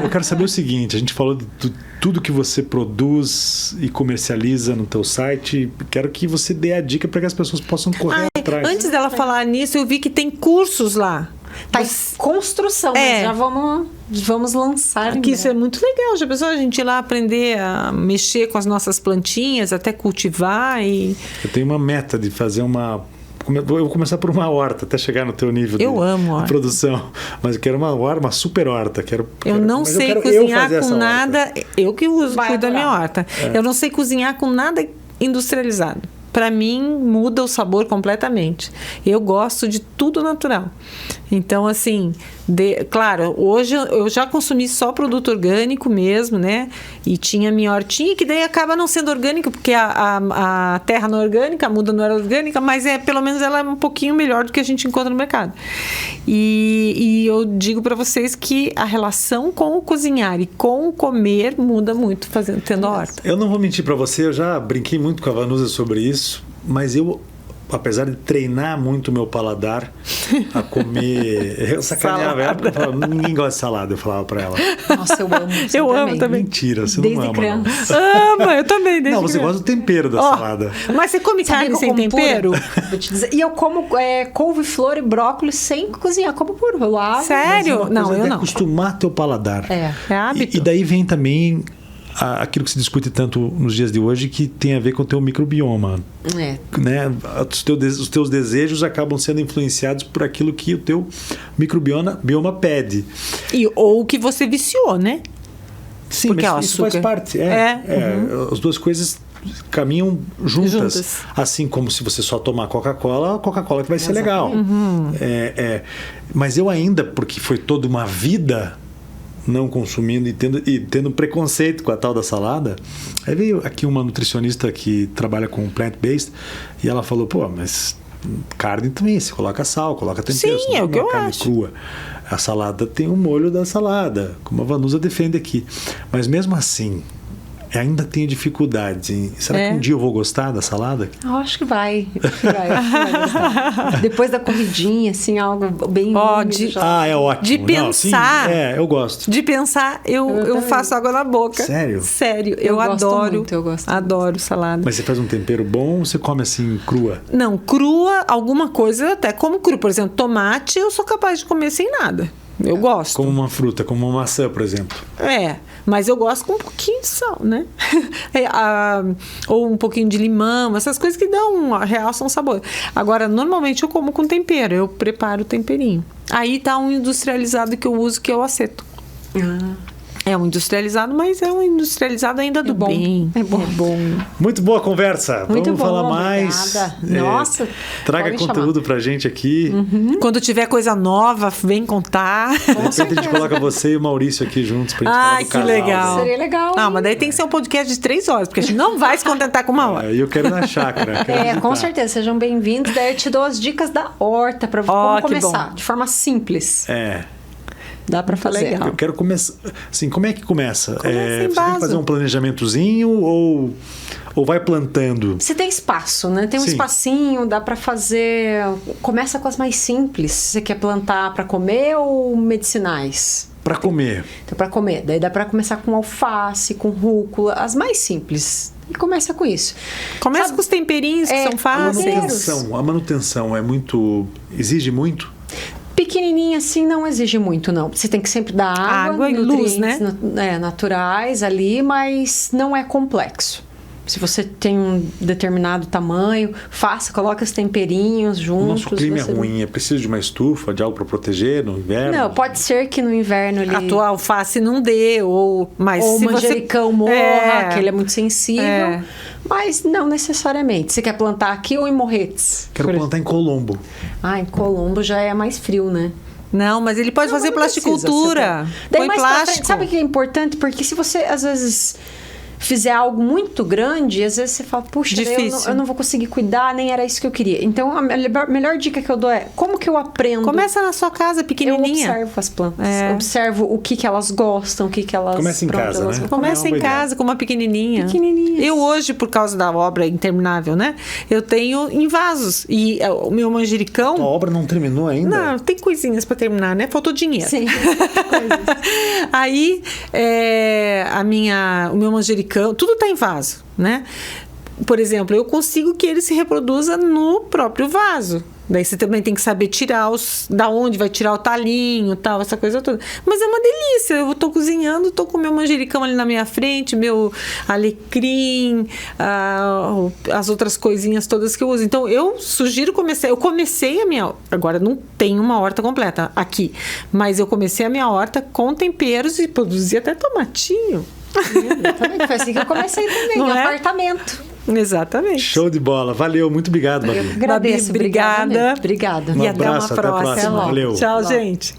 Eu quero saber o seguinte, a gente falou de tudo que você produz e comercializa no teu site. Quero que você dê a dica para que as pessoas possam correr atrás. Antes dela falar nisso, eu vi que tem cursos lá. Tá em construção, mas já vamos lançar. Que isso é muito legal. Já pensou a gente ir lá aprender a mexer com as nossas plantinhas, até cultivar e... Eu tenho uma meta de fazer uma... Eu vou começar por uma horta, até chegar no teu nível de produção. Mas eu quero uma super horta. Eu não sei cozinhar com nada... Eu que cuido da minha horta. Eu não sei cozinhar com nada industrializado. Para mim, muda o sabor completamente. Eu gosto de tudo natural. Então, assim, claro, hoje eu já consumi só produto orgânico mesmo, né? E tinha minha hortinha, que daí acaba não sendo orgânica, porque a terra não é orgânica, a muda não era orgânica, mas pelo menos ela é um pouquinho melhor do que a gente encontra no mercado. E eu digo para vocês que a relação com o cozinhar e com o comer muda muito tendo a horta. Eu não vou mentir para você, eu já brinquei muito com a Vanusa sobre isso, mas eu, apesar de treinar muito o meu paladar a comer... Eu sacaneava ela, eu falava, ninguém gosta de salada, eu falava para ela. Nossa, eu amo. Eu amo também. Mentira, você desde não ama, criança. não. Ama, eu também, desde Não, você gosta do tempero da salada. Mas você come carne sem tempero? Vou te dizer. E eu como couve-flor e brócolis sem cozinhar, como puro. Eu lavo. Sério? Não, eu não. Acostumar teu paladar. É hábito. E daí vem também aquilo que se discute tanto nos dias de hoje, que tem a ver com o teu microbioma. Né? Os teus desejos acabam sendo influenciados por aquilo que o teu microbioma pede. Ou que você viciou, né? Sim, porque mas isso faz parte. As duas coisas caminham juntas. Assim como se você só tomar Coca-Cola, a Coca-Cola que vai ser legal. Mas eu ainda, porque foi toda uma vida não consumindo e tendo preconceito com a tal da salada. Aí veio aqui uma nutricionista que trabalha com plant-based e ela falou, mas carne também, você coloca sal, coloca tempero. Sim, é o que eu carne acho. Crua. A salada tem o molho da salada, como a Vanusa defende aqui. Mas mesmo assim, ainda tenho dificuldade. Será que um dia eu vou gostar da salada? Eu acho que vai. Depois da corridinha, assim, algo bem úmido. É ótimo. De pensar. Eu gosto. De pensar, eu faço água na boca. Sério? Sério. Eu adoro. Muito, eu gosto. Adoro salada. Mas você faz um tempero bom ou você come assim, crua? Não, crua, alguma coisa eu até como cru. Por exemplo, tomate eu sou capaz de comer sem nada. Eu gosto. Como uma fruta, como uma maçã, por exemplo. Mas eu gosto com um pouquinho de sal, né? Ou um pouquinho de limão, essas coisas que realçam o sabor. Agora, normalmente eu como com tempero, eu preparo o temperinho. Aí tá um industrializado que eu uso, que é o aceto. É um industrializado, mas é um industrializado ainda do bem. É bom. Muito boa a conversa. Vamos falar mais. Obrigada. Nossa. Traga conteúdo pra gente aqui. Quando tiver coisa nova, vem contar. De repente a gente coloca você e o Maurício aqui juntos pra gente falar do que casal. legal. Seria legal. Não, mas daí tem que ser um podcast de 3 horas, porque a gente não vai se contentar com 1 hora. E eu quero ir na chácara. Com certeza. Sejam bem-vindos. Daí eu te dou as dicas da horta pra como começar. Bom. De forma simples. Dá pra fazer. Eu quero começar. Assim, como é que começa? Começa em você tem que fazer um planejamentozinho ou vai plantando? Você tem espaço, né? Tem um espacinho, dá pra fazer. Começa com as mais simples. Você quer plantar pra comer ou medicinais? Pra comer. Então, pra comer. Daí dá pra começar com alface, com rúcula, as mais simples. E começa com isso. Começa com os temperinhos que são fáceis. A manutenção é muito. Exige muito? Pequenininha assim não exige muito, não. Você tem que sempre dar água e luz, né? Naturais ali, mas não é complexo. Se você tem um determinado tamanho, coloca os temperinhos juntos. O nosso clima é ruim, é preciso de uma estufa, de algo para proteger no inverno? Não, pode ser que no inverno ele... A tua alface não dê, mas ou se o manjericão morra, que ele é muito sensível. Mas não necessariamente. Você quer plantar aqui ou em Morretes? Quero plantar em Colombo. Em Colombo já é mais frio, né? Não, mas ele pode fazer plasticultura. Daí mais plástico. Pra frente, sabe o que é importante? Porque se você, às vezes, fizer algo muito grande, às vezes você fala, puxa, eu não vou conseguir cuidar, nem era isso que eu queria. Então, a melhor dica que eu dou é, como que eu aprendo? Começa na sua casa, pequenininha. Eu observo as plantas. Observo o que elas gostam, o que elas... Começa em casa, né? Começa em casa, com uma pequenininha. Eu hoje, por causa da obra interminável, né? Eu tenho em vasos. E o meu manjericão... A obra não terminou ainda? Não, tem coisinhas pra terminar, né? Faltou dinheiro. Sim. Aí, o meu manjericão, tudo está em vaso, né? Por exemplo, eu consigo que ele se reproduza no próprio vaso. Daí você também tem que saber tirar da onde vai tirar o talinho, tal, essa coisa toda. Mas é uma delícia. Eu estou cozinhando, estou com o meu manjericão ali na minha frente, meu alecrim, as outras coisinhas todas que eu uso. Então, eu sugiro eu comecei a minha... Agora, não tenho uma horta completa aqui, mas eu comecei a minha horta com temperos e produzi até tomatinho. Também foi assim que eu comecei também, em apartamento. Exatamente. Show de bola. Valeu, muito obrigado, Babi. Eu agradeço. Babi, obrigada. Obrigada. Um E até uma abraço, até a próxima. próxima. Valeu. Tchau, gente.